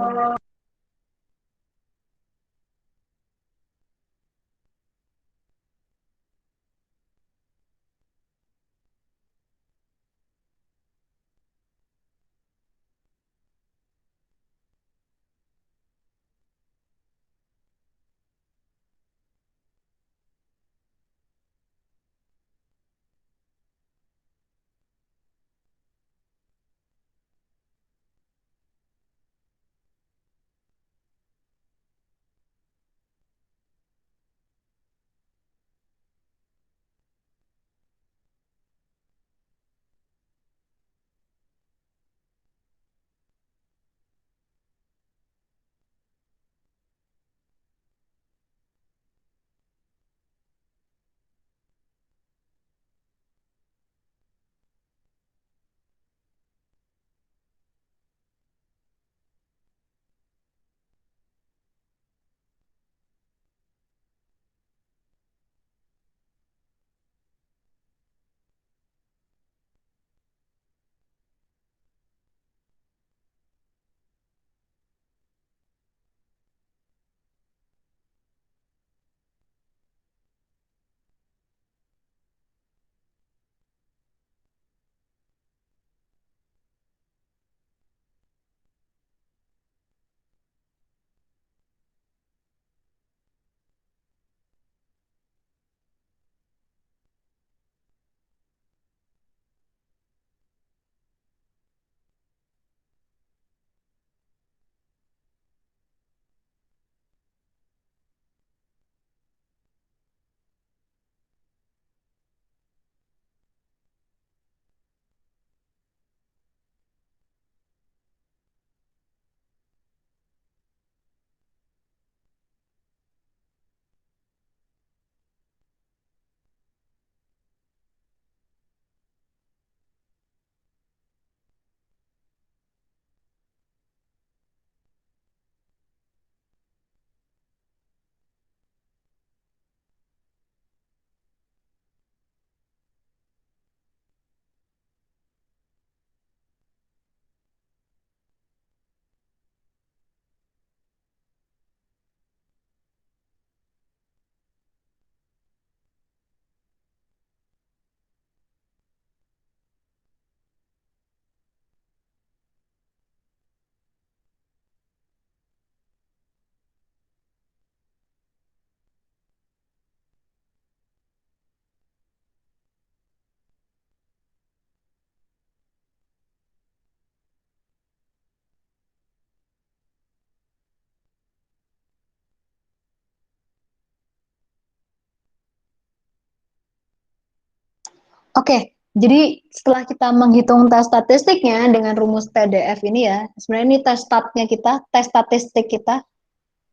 Oke, jadi setelah kita menghitung tes statistiknya dengan rumus TDF ini ya, sebenarnya ini tes statnya kita, tes statistik kita,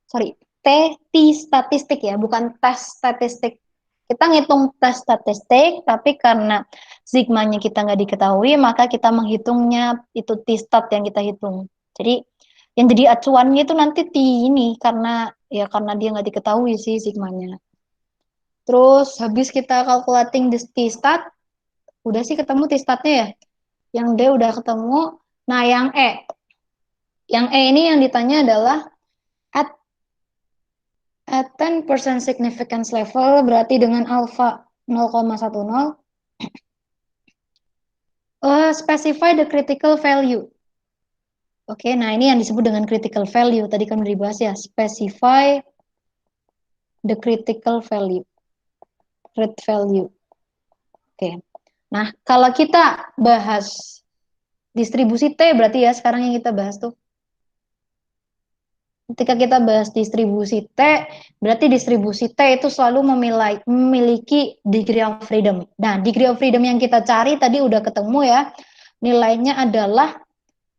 sorry, T statistik ya, bukan tes statistik. Kita ngitung tes statistik, tapi karena sigmanya kita nggak diketahui, maka kita menghitungnya itu T stat yang kita hitung. Jadi yang jadi acuannya itu nanti T ini karena dia nggak diketahui sih sigmanya. Terus habis kita calculating the T stat, udah sih ketemu T statnya ya. Yang D udah ketemu. Nah, yang E ini yang ditanya adalah at at 10% significance level berarti dengan alpha 0,10 specify the critical value. Oke, nah ini yang disebut dengan critical value. Tadi kan udah dibahas ya, specify the critical value, crit value. Oke. Nah, kalau kita bahas distribusi T berarti ya sekarang yang kita bahas tuh. Ketika kita bahas distribusi T, berarti distribusi T itu selalu memiliki degree of freedom. Nah, degree of freedom yang kita cari tadi udah ketemu ya. Nilainya adalah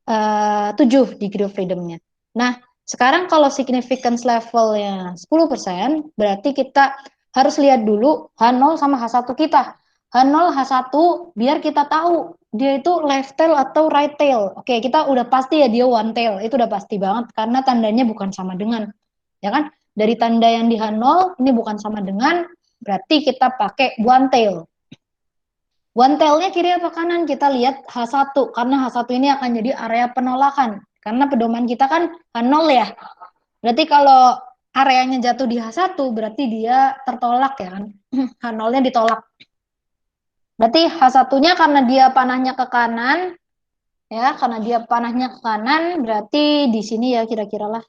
7 degree of freedom-nya. Nah, sekarang kalau significance levelnya 10%, berarti kita harus lihat dulu H0 sama H1 kita. H0, H1 biar kita tahu dia itu left tail atau right tail. Oke, kita udah pasti ya dia one tail. Itu udah pasti banget karena tandanya bukan sama dengan. Ya kan? Dari tanda yang di H0 ini bukan sama dengan, berarti kita pakai one tail. One tail-nya kiri apa kanan? Kita lihat H1, karena H1 ini akan jadi area penolakan. Karena pedoman kita kan H0 ya. Berarti kalau areanya jatuh di H1, berarti dia tertolak ya kan. H0-nya ditolak. Berarti H1-nya karena dia panahnya ke kanan, ya, karena dia panahnya ke kanan, berarti di sini ya kira-kira lah.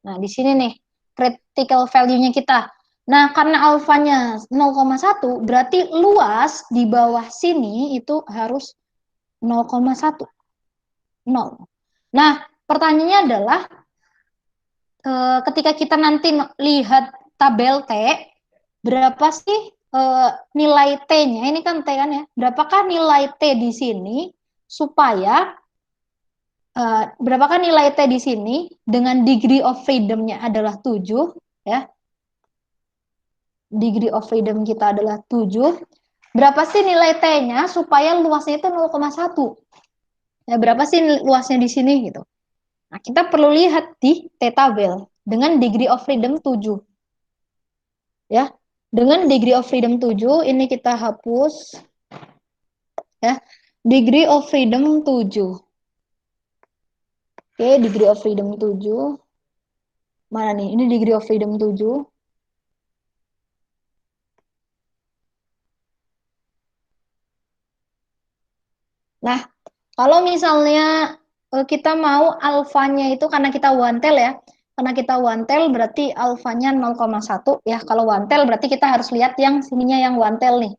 Nah, di sini nih, critical value-nya kita. Nah, karena alfanya 0,1, berarti luas di bawah sini itu harus 0,1. 0. Nah, pertanyaannya adalah ketika kita nanti lihat tabel T, berapa sih nilai T-nya? Ini kan T kan ya. Berapakah nilai T di sini supaya berapakah nilai T di sini dengan degree of freedom-nya adalah 7 ya. Degree of freedom kita adalah 7. Berapa sih nilai T-nya supaya luasnya itu 0,1? Ya, berapa sih luasnya di sini gitu. Nah, kita perlu lihat di T-tabel dengan degree of freedom 7. Ya. Dengan degree of freedom 7, ini kita hapus. Ya. Degree of freedom 7. Oke, degree of freedom 7. Mana nih? Ini degree of freedom 7. Nah, kalau misalnya kita mau alfanya itu karena kita one tail ya. Karena kita one tail berarti alfanya 0,1 ya. Kalau one tail berarti kita harus lihat yang sininya yang one tail nih.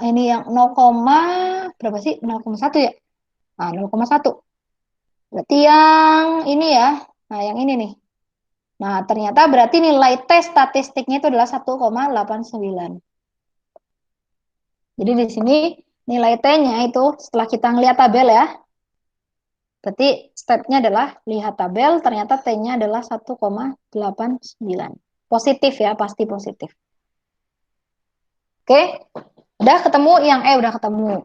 Ini yang 0, berapa sih? 0,1 ya? Nah, 0,1. Berarti yang ini ya. Nah, yang ini nih. Nah, ternyata berarti nilai T statistiknya itu adalah 1,89. Jadi di sini nilai T-nya itu setelah kita ngelihat tabel ya. Berarti stepnya adalah lihat tabel, ternyata T-nya adalah 1,89. Positif ya, pasti positif. Oke, udah ketemu, yang E udah ketemu.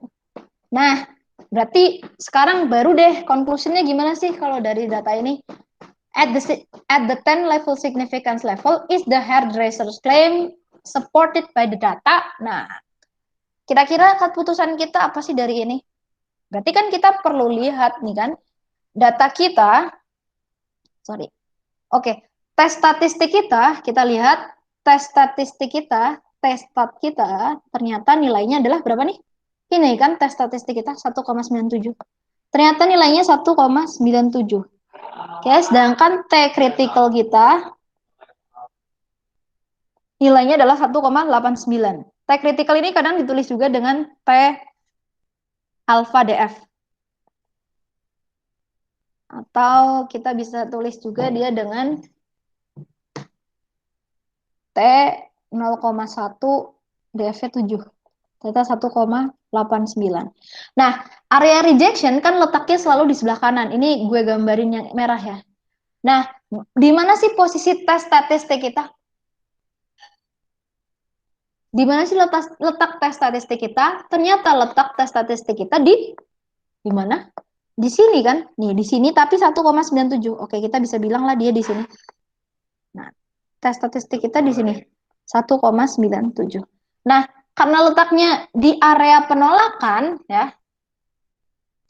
Nah, berarti sekarang baru deh conclusion-nya gimana sih kalau dari data ini? At the 10 level significance level, is the hairdresser's claim supported by the data? Nah, kira-kira keputusan kita apa sih dari ini? Berarti kan kita perlu lihat nih kan, data kita, sorry, oke, tes statistik kita lihat tes statistik tes stat kita, ternyata nilainya adalah berapa nih? Ini kan tes statistik kita 1,97. Ternyata nilainya 1,97. Oke, sedangkan T critical kita nilainya adalah 1,89. T critical ini kadang ditulis juga dengan T alpha DF. Atau kita bisa tulis juga dia dengan T 0,1 DF-nya 7. Ternyata 1,89. Nah, area rejection kan letaknya selalu di sebelah kanan. Ini gue gambarin yang merah ya. Nah, di mana sih posisi tes statistik kita? Di mana sih letak tes statistik kita? Ternyata letak tes statistik kita di mana? Di sini kan? Nih, di sini tapi 1,97. Oke, kita bisa bilang lah dia di sini. Nah, tes statistik kita di sini 1,97. Nah, karena letaknya di area penolakan ya.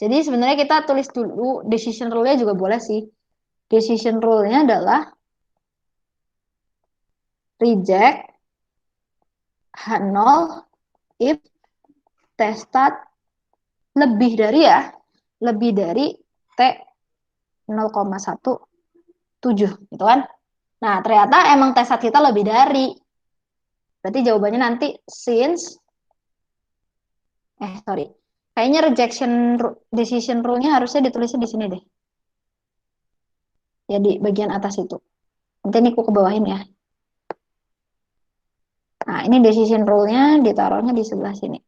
Jadi sebenarnya kita tulis dulu decision rule-nya juga boleh sih. Decision rule-nya adalah reject H0 if testat lebih dari T 0,17 gitu kan. Nah, ternyata emang testat kita lebih dari. Berarti jawabannya nanti since sorry. Kayaknya rejection decision rule-nya harusnya ditulisnya di sini deh. Ya di bagian atas itu. Nanti ini aku kebawahin ya. Nah, ini decision rule-nya ditaruhnya di sebelah sini.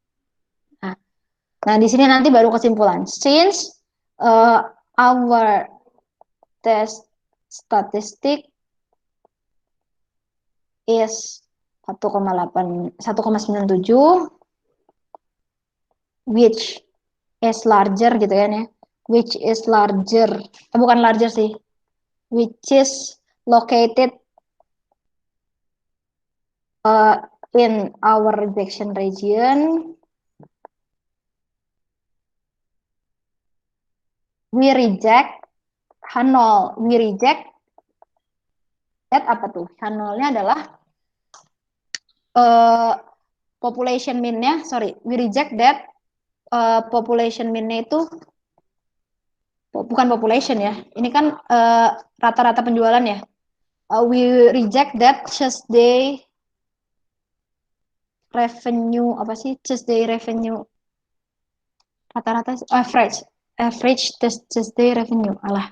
Nah, di sini nanti baru kesimpulan. Since our test statistic is 1,97 which is larger gitu kan ya. Which is larger. Bukan larger sih. Which is located in our rejection region. We reject H0. We reject that apa tuh? H0-nya adalah population mean-nya, sorry, we reject that population mean-nya itu bukan population ya. Ini kan rata-rata penjualan ya. We reject that Tuesday revenue apa sih? Tuesday revenue rata-rata average Tuesday revenue. Alah,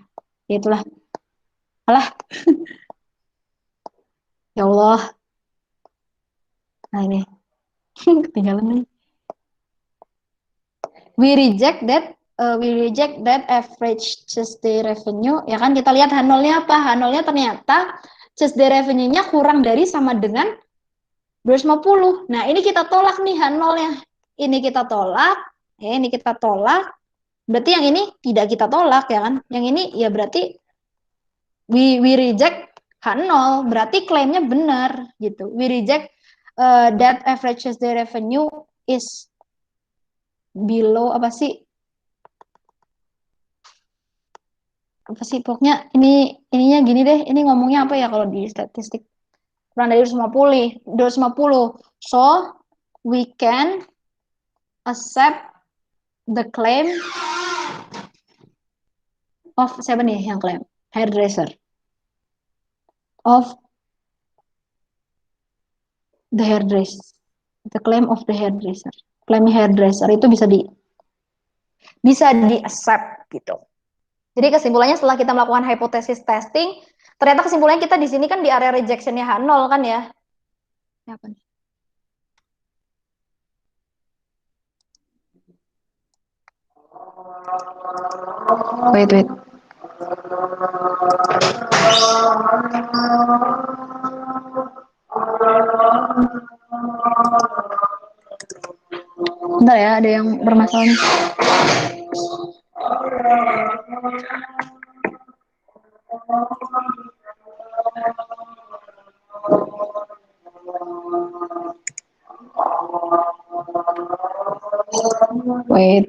ya itulah. Alah, ya Allah. Nah ini ketinggalan nih. We reject that average Tuesday revenue. Ya kan kita lihat H0-nya apa? H0-nya ternyata Tuesday revenue-nya kurang dari sama dengan 250. Nah, ini kita tolak nih H0-nya. Ini kita tolak, ya ini kita tolak. Berarti yang ini tidak kita tolak ya kan? Yang ini ya berarti we reject H0, berarti klaimnya benar gitu. We reject that average Tuesday revenue is below apa sih? Apa sih pokoknya ininya gini deh, ini ngomongnya apa ya kalau di statistik kurang dari 250. So we can accept the claim of siapa nih yang klaim hairdresser of the hairdresser, the claim of the hairdresser, klaim hairdresser itu bisa di accept gitu. Jadi kesimpulannya setelah kita melakukan hypothesis testing, ternyata kesimpulannya kita di sini kan di area rejectionnya H0 kan ya. Apa nih? Wait. Bentar ya, ada yang bermasalah nih. Wait.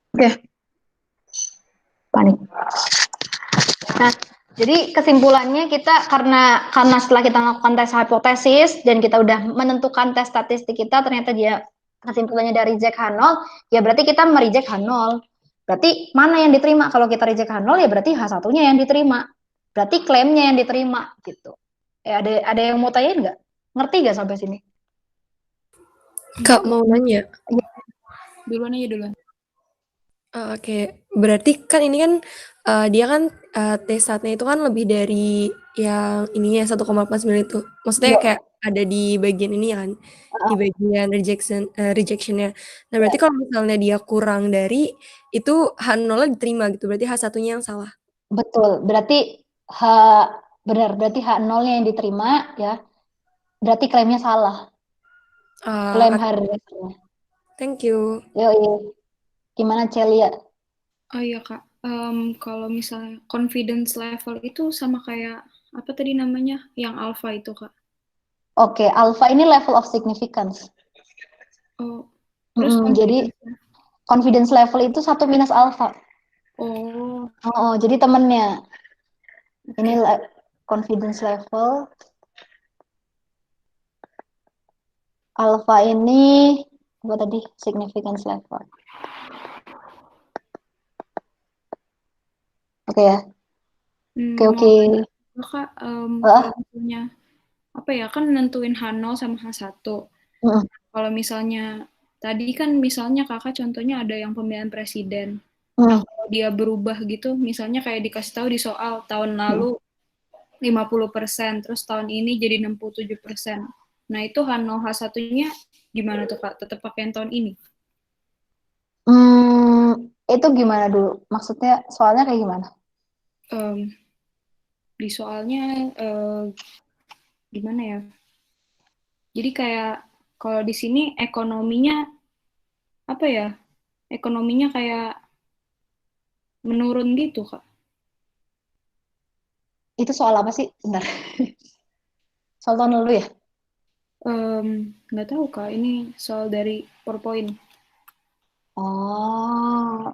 Oke, panik. Nah, jadi kesimpulannya kita karena setelah kita melakukan tes hipotesis dan kita udah menentukan tes statistik kita ternyata dia kesimpulannya dari reject H0, ya berarti kita mereject H0. Berarti mana yang diterima? Kalau kita reject H0 ya berarti H1-nya yang diterima. Berarti klaimnya yang diterima gitu. Ada yang mau tanyain nggak? Ngerti nggak sampai sini? Kak mau nanya. Duluan aja duluan. Oke, berarti kan ini kan dia kan T-statnya itu kan lebih dari yang ininya 1,89 itu. Maksudnya Ya, kayak ada di bagian ini ya kan, di ah, bagian rejectionnya. Nah berarti ya, kalau misalnya dia kurang dari itu H0 diterima gitu, berarti H1-nya yang salah. betul. Berarti H benar, berarti H0-nya yang diterima ya. Berarti klaimnya salah. Klaim Ah, hari resernya. thank you. Yo, gimana Celia? Oh iya Kak, kalau misalnya confidence level itu sama kayak apa tadi namanya yang alpha itu Kak? Oke, alpha ini level of significance. Oh, terus Jadi confidence. confidence level itu 1 minus alpha. Oh, Oh, jadi temennya. Ini oke. confidence level. Alpha ini apa tadi? Significance level. Oke ya. Oke, Mau oke. nanya juga, Kak, kalau Ah, misalnya apa ya kan nentuin H0 sama H1. mm, Kalau misalnya tadi kan misalnya Kakak contohnya ada yang pemilihan presiden. Nah, mm, kalau dia berubah gitu, misalnya kayak dikasih tahu di soal tahun lalu mm. 50%, terus tahun ini jadi 67%. Nah, itu H0 H1-nya gimana tuh, Kak? Tetap pakai yang tahun ini? Itu gimana dulu? Maksudnya soalnya kayak gimana? Em, di soalnya gimana ya? Jadi kayak kalau di sini ekonominya apa ya? Ekonominya kayak menurun gitu, Kak. Itu soal apa sih? Bentar. Soal tahun lalu ya? Nggak tahu, Kak. Ini soal dari PowerPoint. Oh,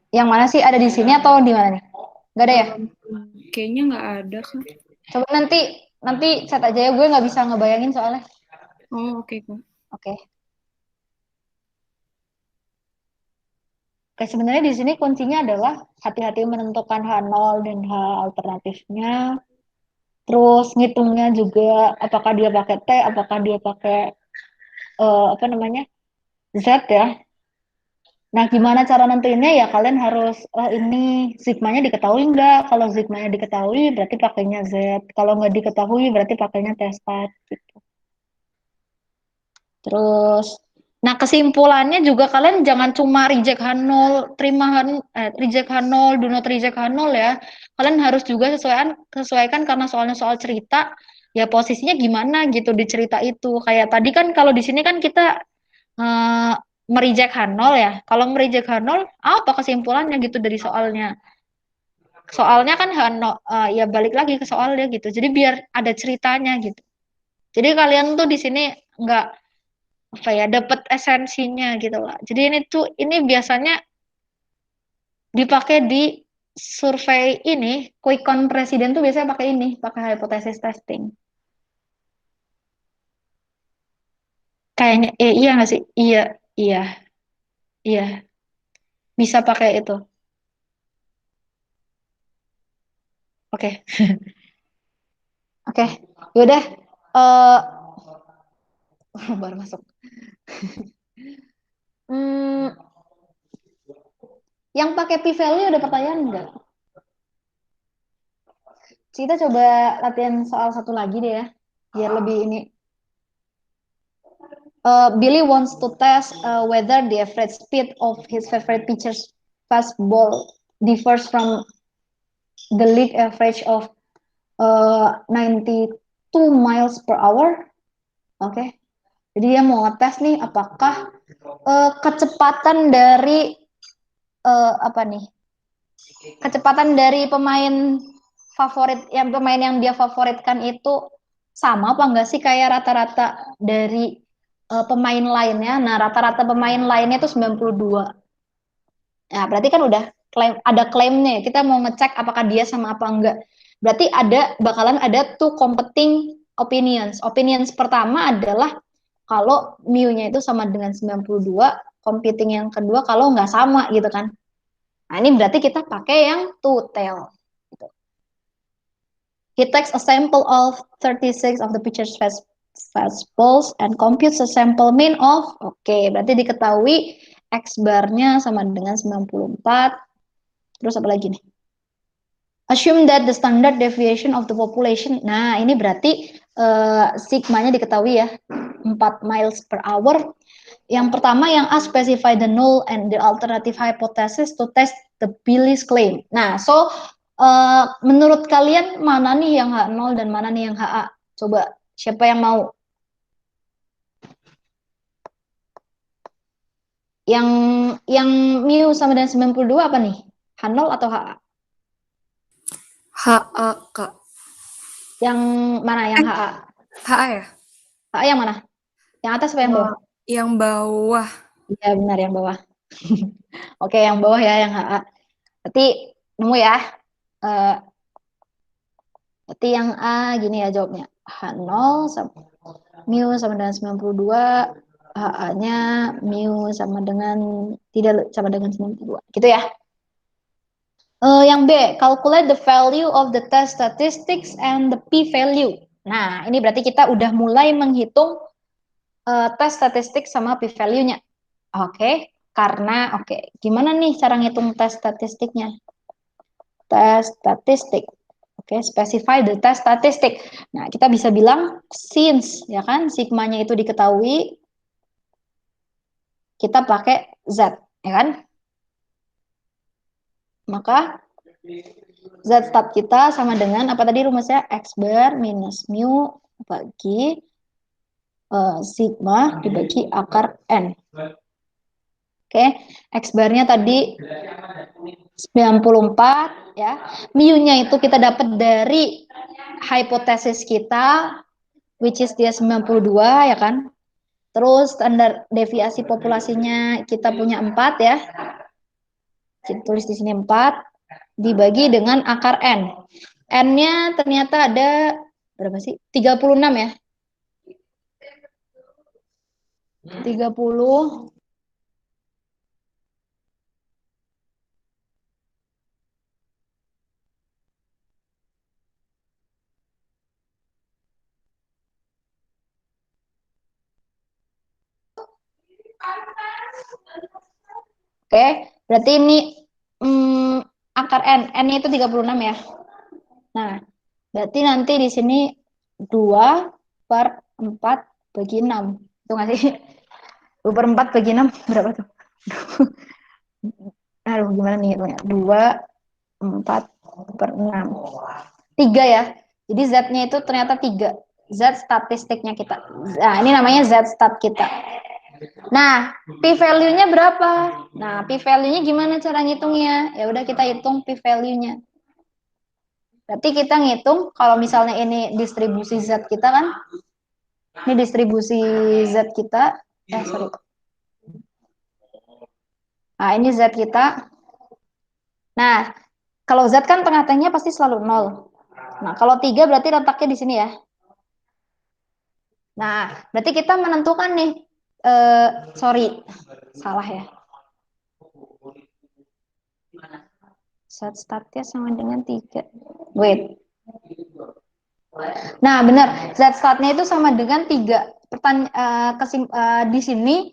yang mana sih? Ada di sini atau di mana nih? Gak ada ya? Em, kayaknya nggak ada, Kak. Coba nanti nanti chat aja ya. Gue nggak bisa ngebayangin soalnya. Oh, oke, Kak. Oke. Oke, sebenarnya di sini kuncinya adalah hati-hati menentukan H0 dan H alternatifnya. Terus ngitungnya juga apakah dia pakai T, apakah dia pakai apa namanya Z ya. Nah, gimana cara nentuinnya ya? Kalian harus, oh ini sigmanya diketahui nggak? Kalau sigmanya diketahui berarti pakainya Z. Kalau nggak diketahui berarti pakainya T-stat gitu. Terus, nah kesimpulannya juga kalian jangan cuma reject H0, terima reject H0, do not reject H0 ya. Kalian harus juga sesuaikan karena soalnya soal cerita, ya posisinya gimana gitu di cerita itu. Kayak tadi kan kalau di sini kan kita eh, mereject H0 ya. Kalau mereject H0, apa kesimpulannya gitu dari soalnya? Soalnya kan H0, ya balik lagi ke soalnya gitu. Jadi biar ada ceritanya gitu. Jadi kalian tuh di sini nggak apa ya dapat esensinya gitu lah. Jadi ini biasanya dipakai di survei ini, quick count presiden tuh biasanya pakai ini, pakai hypothesis testing. Kayaknya iya nggak sih? Iya, iya, iya. Bisa pakai itu. Oke. Oke. Yaudah eh baru masuk. Hmm, yang pakai p-value ada pertanyaan enggak? Kita coba latihan soal satu lagi deh ya, biar lebih ini. Billy wants to test whether the average speed of his favorite pitcher's fastball differs from the league average of 92 miles per hour. Oke, okay. Jadi dia mau ngetes nih apakah kecepatan dari apa nih? Kecepatan dari pemain yang dia favoritkan itu sama apa enggak sih kayak rata-rata dari pemain lainnya. Nah, rata-rata pemain lainnya itu 92. Nah, berarti kan udah ada klaimnya. Kita mau ngecek apakah dia sama apa enggak. Berarti bakalan ada tuh competing opinions. Opinions pertama adalah kalau mu-nya itu sama dengan 92, competing yang kedua kalau nggak sama gitu kan. Nah, ini berarti kita pakai yang two tail. Gitu. He takes a sample of 36 of the pitcher's fastballs and computes a sample mean of, oke, berarti diketahui X barnya sama dengan 94. Terus apa lagi nih? Assume that the standard deviation of the population. Nah, ini berarti sigmanya diketahui ya, 4 miles per hour. Yang pertama yang A, specify the null and the alternative hypothesis to test the Billy's claim. Nah, so menurut kalian mana nih yang H0 dan mana nih yang HA? Coba siapa yang mau? Yang mu sama dengan 92 apa nih? H0 atau HA? HA, Kak. Yang mana yang HA? HA ya? HA yang mana? Yang atas apa yang bawah? Yang bawah. Iya benar yang bawah. Oke, yang bawah ya yang HA. Berarti nemu ya. Berarti yang A gini ya jawabnya. H0 sama mu sama dengan 92, HA-nya mu sama dengan tidak sama dengan 92. Gitu ya. Yang B, calculate the value of the test statistics and the p-value. Nah, ini berarti kita udah mulai menghitung test statistik sama p-value-nya. Oke, karena gimana nih cara ngitung test statistiknya? Test statistik. Oke, specify the test statistik. Nah, kita bisa bilang since ya kan sigmanya itu diketahui, kita pakai Z, ya kan? Maka Z stat kita sama dengan apa tadi rumusnya? X bar minus mu bagi sigma dibagi akar N. Oke, X barnya tadi 94 ya. Mu-nya itu kita dapat dari hipotesis kita which is dia 92 ya kan. Terus standar deviasi populasinya kita punya 4 ya. Kita tulis di sini 4 dibagi dengan akar N. N-nya ternyata ada berapa sih? 36 ya. 30. Oke, berarti ini akar N. N-nya itu 36 ya. Nah, berarti nanti di sini 2 per 4 bagi 6. Itu nggak sih? 2 per 4 bagi 6 berapa tuh? Aduh, gimana nih hitungnya? 2, 4 per 6. 3 ya. Jadi Z-nya itu ternyata 3. Z statistiknya kita. Nah, ini namanya Z stat kita. Nah, p-value-nya berapa? Nah, p-value-nya gimana cara ngitungnya? Ya udah kita hitung p-value-nya. Berarti kita ngitung kalau misalnya ini distribusi Z kita kan. Ini distribusi Z kita. Sorry. Nah, ini Z kita. Nah, kalau Z kan tengah-tengahnya pasti selalu 0. Nah, kalau 3 berarti letaknya di sini ya. Nah, berarti kita menentukan nih. Sorry, salah ya. Z statnya sama dengan 3. Wait. Nah, benar. Z statnya itu sama dengan 3. Di sini,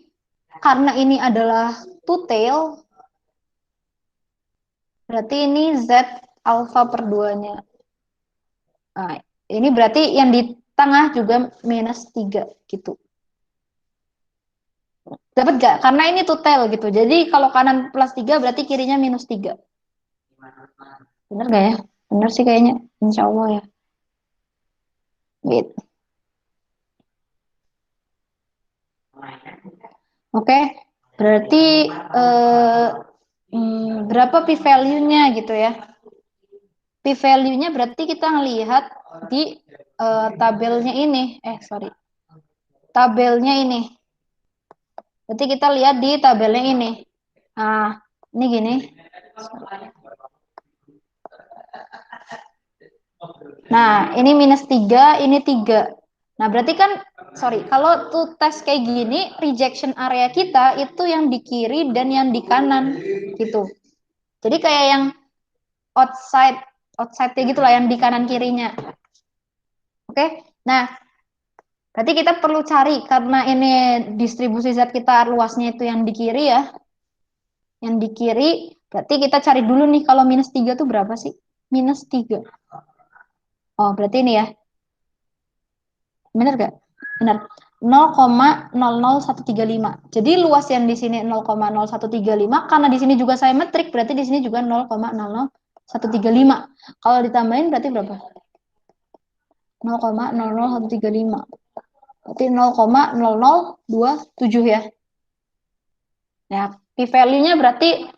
karena ini adalah two-tail, berarti ini Z alpha per 2-nya. Nah, ini berarti yang di tengah juga minus 3 gitu. Dapat gak? Karena ini two-tail gitu. Jadi kalau kanan plus 3 berarti kirinya minus 3. Bener gak ya? Bener sih kayaknya. Insya Allah ya. Wait. Oke. Berarti berapa p-value-nya gitu ya. P-value-nya berarti kita ngelihat di tabelnya ini. Sorry. Tabelnya ini. Berarti kita lihat di tabelnya ini. Nah, ini gini. Nah, ini minus 3, ini 3. Nah, berarti kan, sorry, kalau tuh tes kayak gini, rejection area kita itu yang di kiri dan yang di kanan, gitu. Jadi kayak yang outside-nya gitu lah, yang di kanan kirinya. Oke, nah, berarti kita perlu cari, karena ini distribusi Z kita luasnya itu yang di kiri ya, Yang di kiri, berarti kita cari dulu nih kalau minus 3 tuh berapa sih? Minus 3. Oh, berarti ini ya. Benar gak? Benar. 0,00135. Jadi luas yang di sini 0,0135, karena di sini juga saya metrik, berarti di sini juga 0,00135. Kalau ditambahin berarti berapa? 0,00135. Berarti 0,0027 ya. Ya, p-value-nya berarti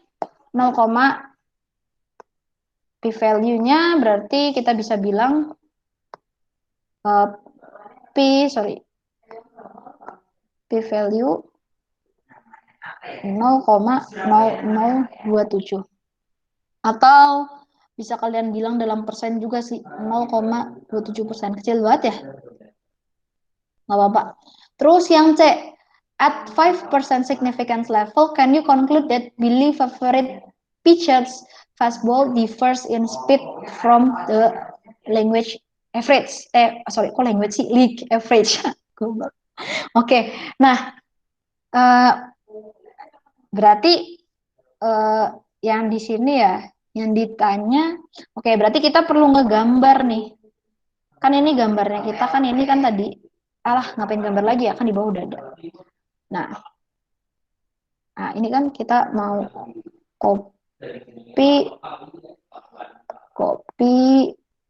0, p-value-nya berarti kita bisa bilang p-value 0,0027. Atau bisa kalian bilang dalam persen juga sih, 0,27%. Kecil banget ya? Nggak apa-apa. Terus yang C, at 5% significance level, can you conclude that Billy favorite pitchers fastball differs in speed from the language average? Sorry, kok language sih? League average. Oke, nah berarti yang di sini ya, yang ditanya, oke, berarti kita perlu ngegambar nih. Kan ini gambarnya kita, kan ini kan tadi, ngapain gambar lagi ya, kan di bawah udah ada. Nah, ini kan kita mau copy,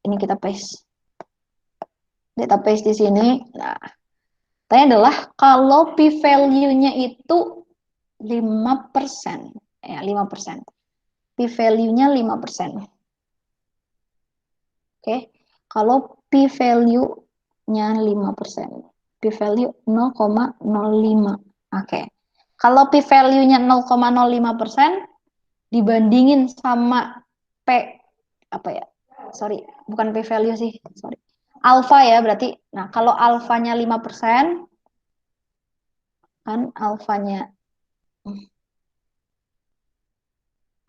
ini kita paste. Kita paste di sini. Nah, tanya adalah kalau p-value-nya itu 5%, ya 5%. P-value-nya 5%. Oke, kalau p-value-nya 5%. P-value 0,05. Oke. Kalau p-value-nya 0,05% dibandingin sama apa ya? Sorry, bukan p-value sih, sorry. Alpha ya berarti. Nah, kalau alfanya 5%, kan alfanya.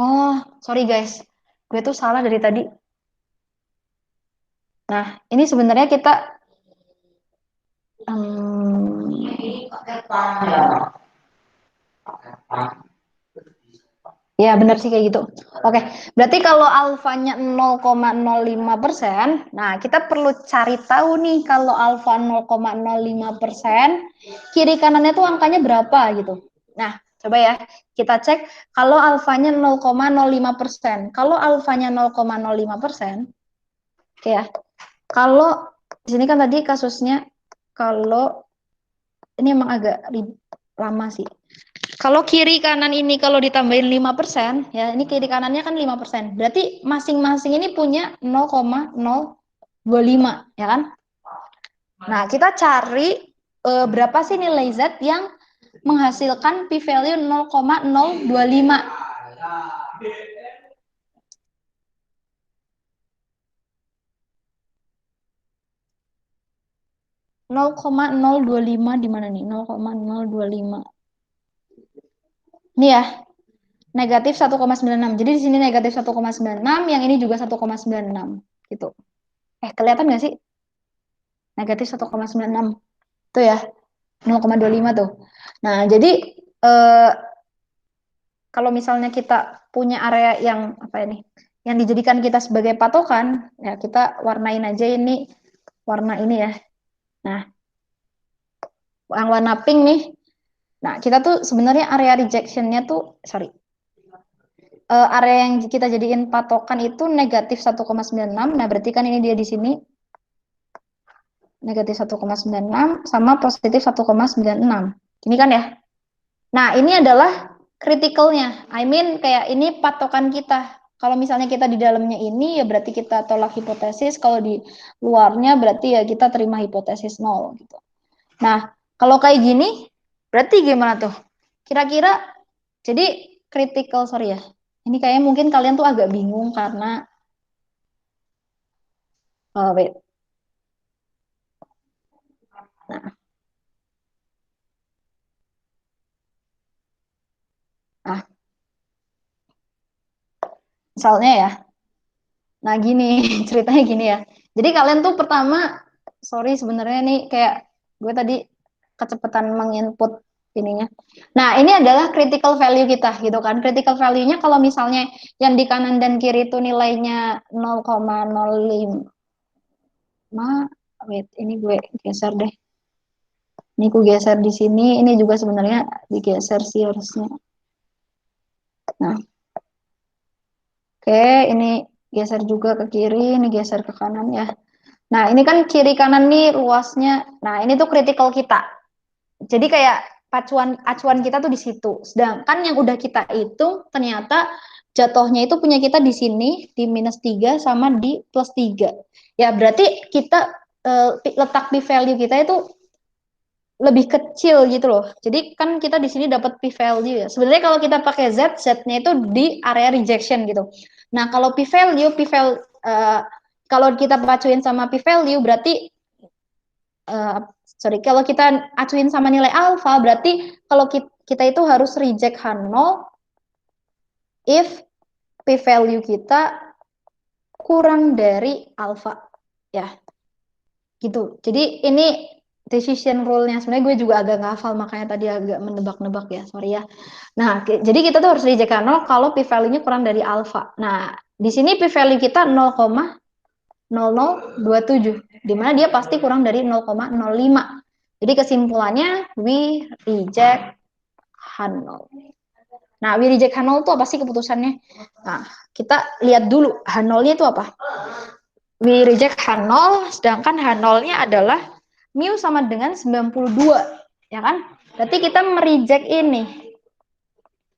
Oh, sorry guys. Gue tuh salah dari tadi. Nah, ini sebenarnya kita ya benar sih kayak gitu. Oke, berarti kalau alfanya 0,05%, nah kita perlu cari tahu nih kalau alfa 0,05%, kiri kanannya tuh angkanya berapa gitu. Nah, coba ya kita cek kalau alfanya 0,05%. Kalau alfanya 0,05%, oke ya. Kalau di sini kan tadi kasusnya kalau ini emang agak lama sih. Kalau kiri kanan ini kalau ditambahin 5%, ya ini kiri kanannya kan 5%. Berarti masing-masing ini punya 0,025, ya kan? Nah, kita cari berapa sih nilai Z yang menghasilkan p-value 0,025. di mana nih? 0,025. Ini ya, negatif 1,96. Jadi di sini negatif 1,96, yang ini juga 1,96 gitu. Kelihatan nggak sih? Negatif 1,96. Tuh ya, 0,25 tuh. Nah, jadi kalau misalnya kita punya area yang apa ini? Yang dijadikan kita sebagai patokan, ya kita warnain aja ini warna ini ya. Nah, yang warna pink nih. Nah, kita tuh sebenarnya area rejection-nya tuh, sorry, area yang kita jadiin patokan itu negatif 1,96. Nah, berarti kan ini dia di sini negatif 1,96 sama positif 1,96. Ini kan ya. Nah, ini adalah kritikalnya. I mean kayak ini patokan kita. Kalau misalnya kita di dalamnya ini ya berarti kita tolak hipotesis. Kalau di luarnya berarti ya kita terima hipotesis 0 gitu. Nah, kalau kayak gini berarti gimana tuh? Kira-kira jadi critical, sorry ya. Ini kayaknya mungkin kalian tuh agak bingung karena wait. Nah, misalnya ya. Nah, gini, ceritanya gini ya. Jadi kalian tuh pertama, sorry sebenarnya nih kayak gue tadi kecepatan menginput ininya. Nah, ini adalah critical value kita gitu kan. Critical value-nya kalau misalnya yang di kanan dan kiri itu nilainya 0,05. Wait, ini gue geser deh. Ini gue geser di sini, ini juga sebenarnya digeser sih harusnya. Nah, oke, ini geser juga ke kiri, ini geser ke kanan ya. Nah, ini kan kiri kanan nih luasnya. Nah, ini tuh critical kita. Jadi kayak acuan kita tuh di situ. Sedangkan yang udah kita hitung ternyata jatuhnya itu punya kita di sini di -3 sama di +3. Ya berarti kita letak p-value kita itu lebih kecil gitu loh. Jadi kan kita di sini dapat p-value ya. Sebenarnya kalau kita pakai z, z-nya itu di area rejection gitu. Nah, kalau p-value kalau kita pacuin sama p-value berarti kalau kita acuin sama nilai alfa, berarti kalau kita itu harus reject H0 if p-value kita kurang dari alfa. Ya, gitu. Jadi ini decision rule-nya. Sebenarnya gue juga agak ngafal, makanya tadi agak menebak-nebak ya, sorry ya. Nah, jadi kita tuh harus reject H0 kalau p-value-nya kurang dari alfa. Nah, di sini p-value kita 0,0027, di mana dia pasti kurang dari 0,05. Jadi kesimpulannya we reject H0. Nah, we reject H0 itu apa sih keputusannya? Nah, kita lihat dulu H0-nya itu apa. We reject H0, sedangkan H0-nya adalah mu sama dengan 92, ya kan? Berarti kita mereject ini.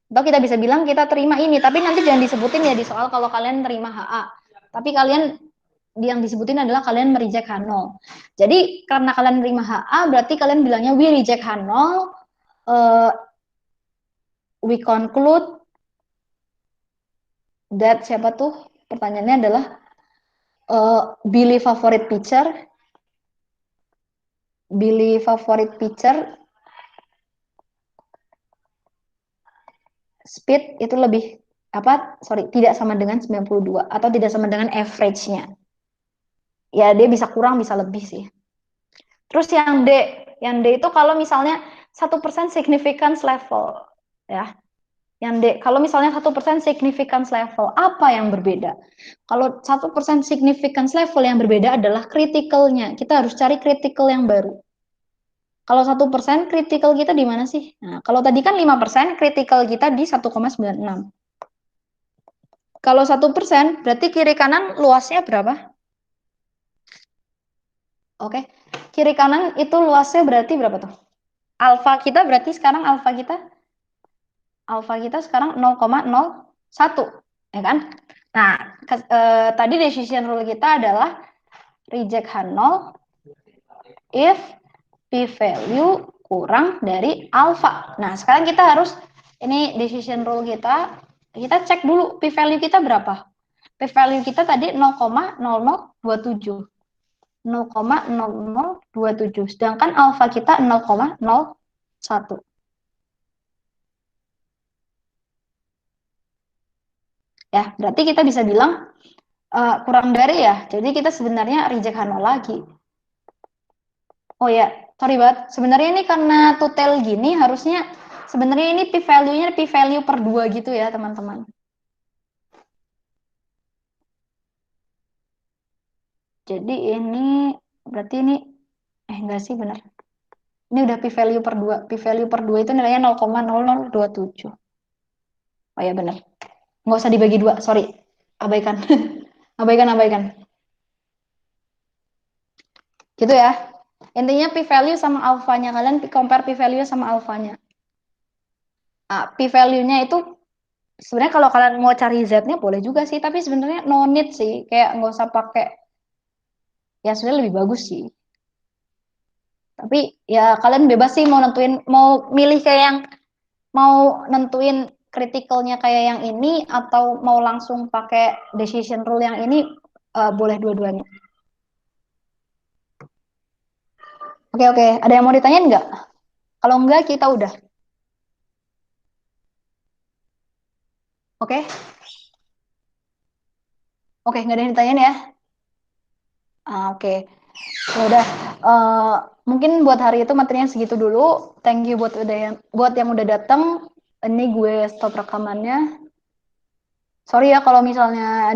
Atau kita bisa bilang kita terima ini, tapi nanti jangan disebutin ya di soal kalau kalian terima HA. Tapi kalian yang disebutin adalah kalian mereject H0. Jadi karena kalian menerima HA, berarti kalian bilangnya we reject H0, we conclude that siapa tuh? Pertanyaannya adalah Billy favorite pitcher. Billy favorite pitcher speed itu lebih tidak sama dengan 92 atau tidak sama dengan average-nya. Ya dia bisa kurang bisa lebih sih. Terus yang D itu kalau misalnya 1% significance level ya. Yang D, kalau misalnya 1% significance level, apa yang berbeda? Kalau 1% significance level yang berbeda adalah critical-nya. Kita harus cari critical yang baru. Kalau 1% critical kita di mana sih? Nah, kalau tadi kan 5% critical kita di 1,96. Kalau 1% berarti kiri kanan luasnya berapa? Oke, kiri kanan itu luasnya berarti berapa tuh? Alfa kita berarti sekarang alfa kita sekarang 0,01, ya kan? Nah, tadi decision rule kita adalah reject H0 if p-value kurang dari alfa. Nah, sekarang kita harus, ini decision rule kita cek dulu p-value kita berapa. P-value kita tadi 0,0027. 0,0027. Sedangkan alfa kita 0,01. Ya, berarti kita bisa bilang kurang dari ya. Jadi kita sebenarnya reject H0 lagi. Oh ya, sorry banget. Sebenarnya ini karena tutel gini harusnya sebenarnya ini p-value-nya p-value per 2 gitu ya, teman-teman. Jadi ini berarti ini enggak sih benar. Ini udah p-value per 2. P-value per 2 itu nilainya 0,0027. Oh ya benar. Nggak usah dibagi 2, sorry. Abaikan. Abaikan. Gitu ya. Intinya p-value sama alfanya. Kalian compare p-value sama alfanya. Nah, p-value-nya itu sebenarnya kalau kalian mau cari z-nya boleh juga sih, tapi sebenarnya no need sih. Kayak nggak usah pakai, ya sebenarnya lebih bagus sih. Tapi ya kalian bebas sih mau milih kayak yang mau nentuin kritikalnya kayak yang ini atau mau langsung pakai decision rule yang ini, boleh dua-duanya. Oke. Ada yang mau ditanyain nggak? Kalau enggak kita udah. Oke? Oke, nggak ada yang ditanyain ya? Oke. Ya udah, mungkin buat hari itu materinya segitu dulu. Thank you buat yang udah datang. Ini gue stop rekamannya. Sorry ya kalau misalnya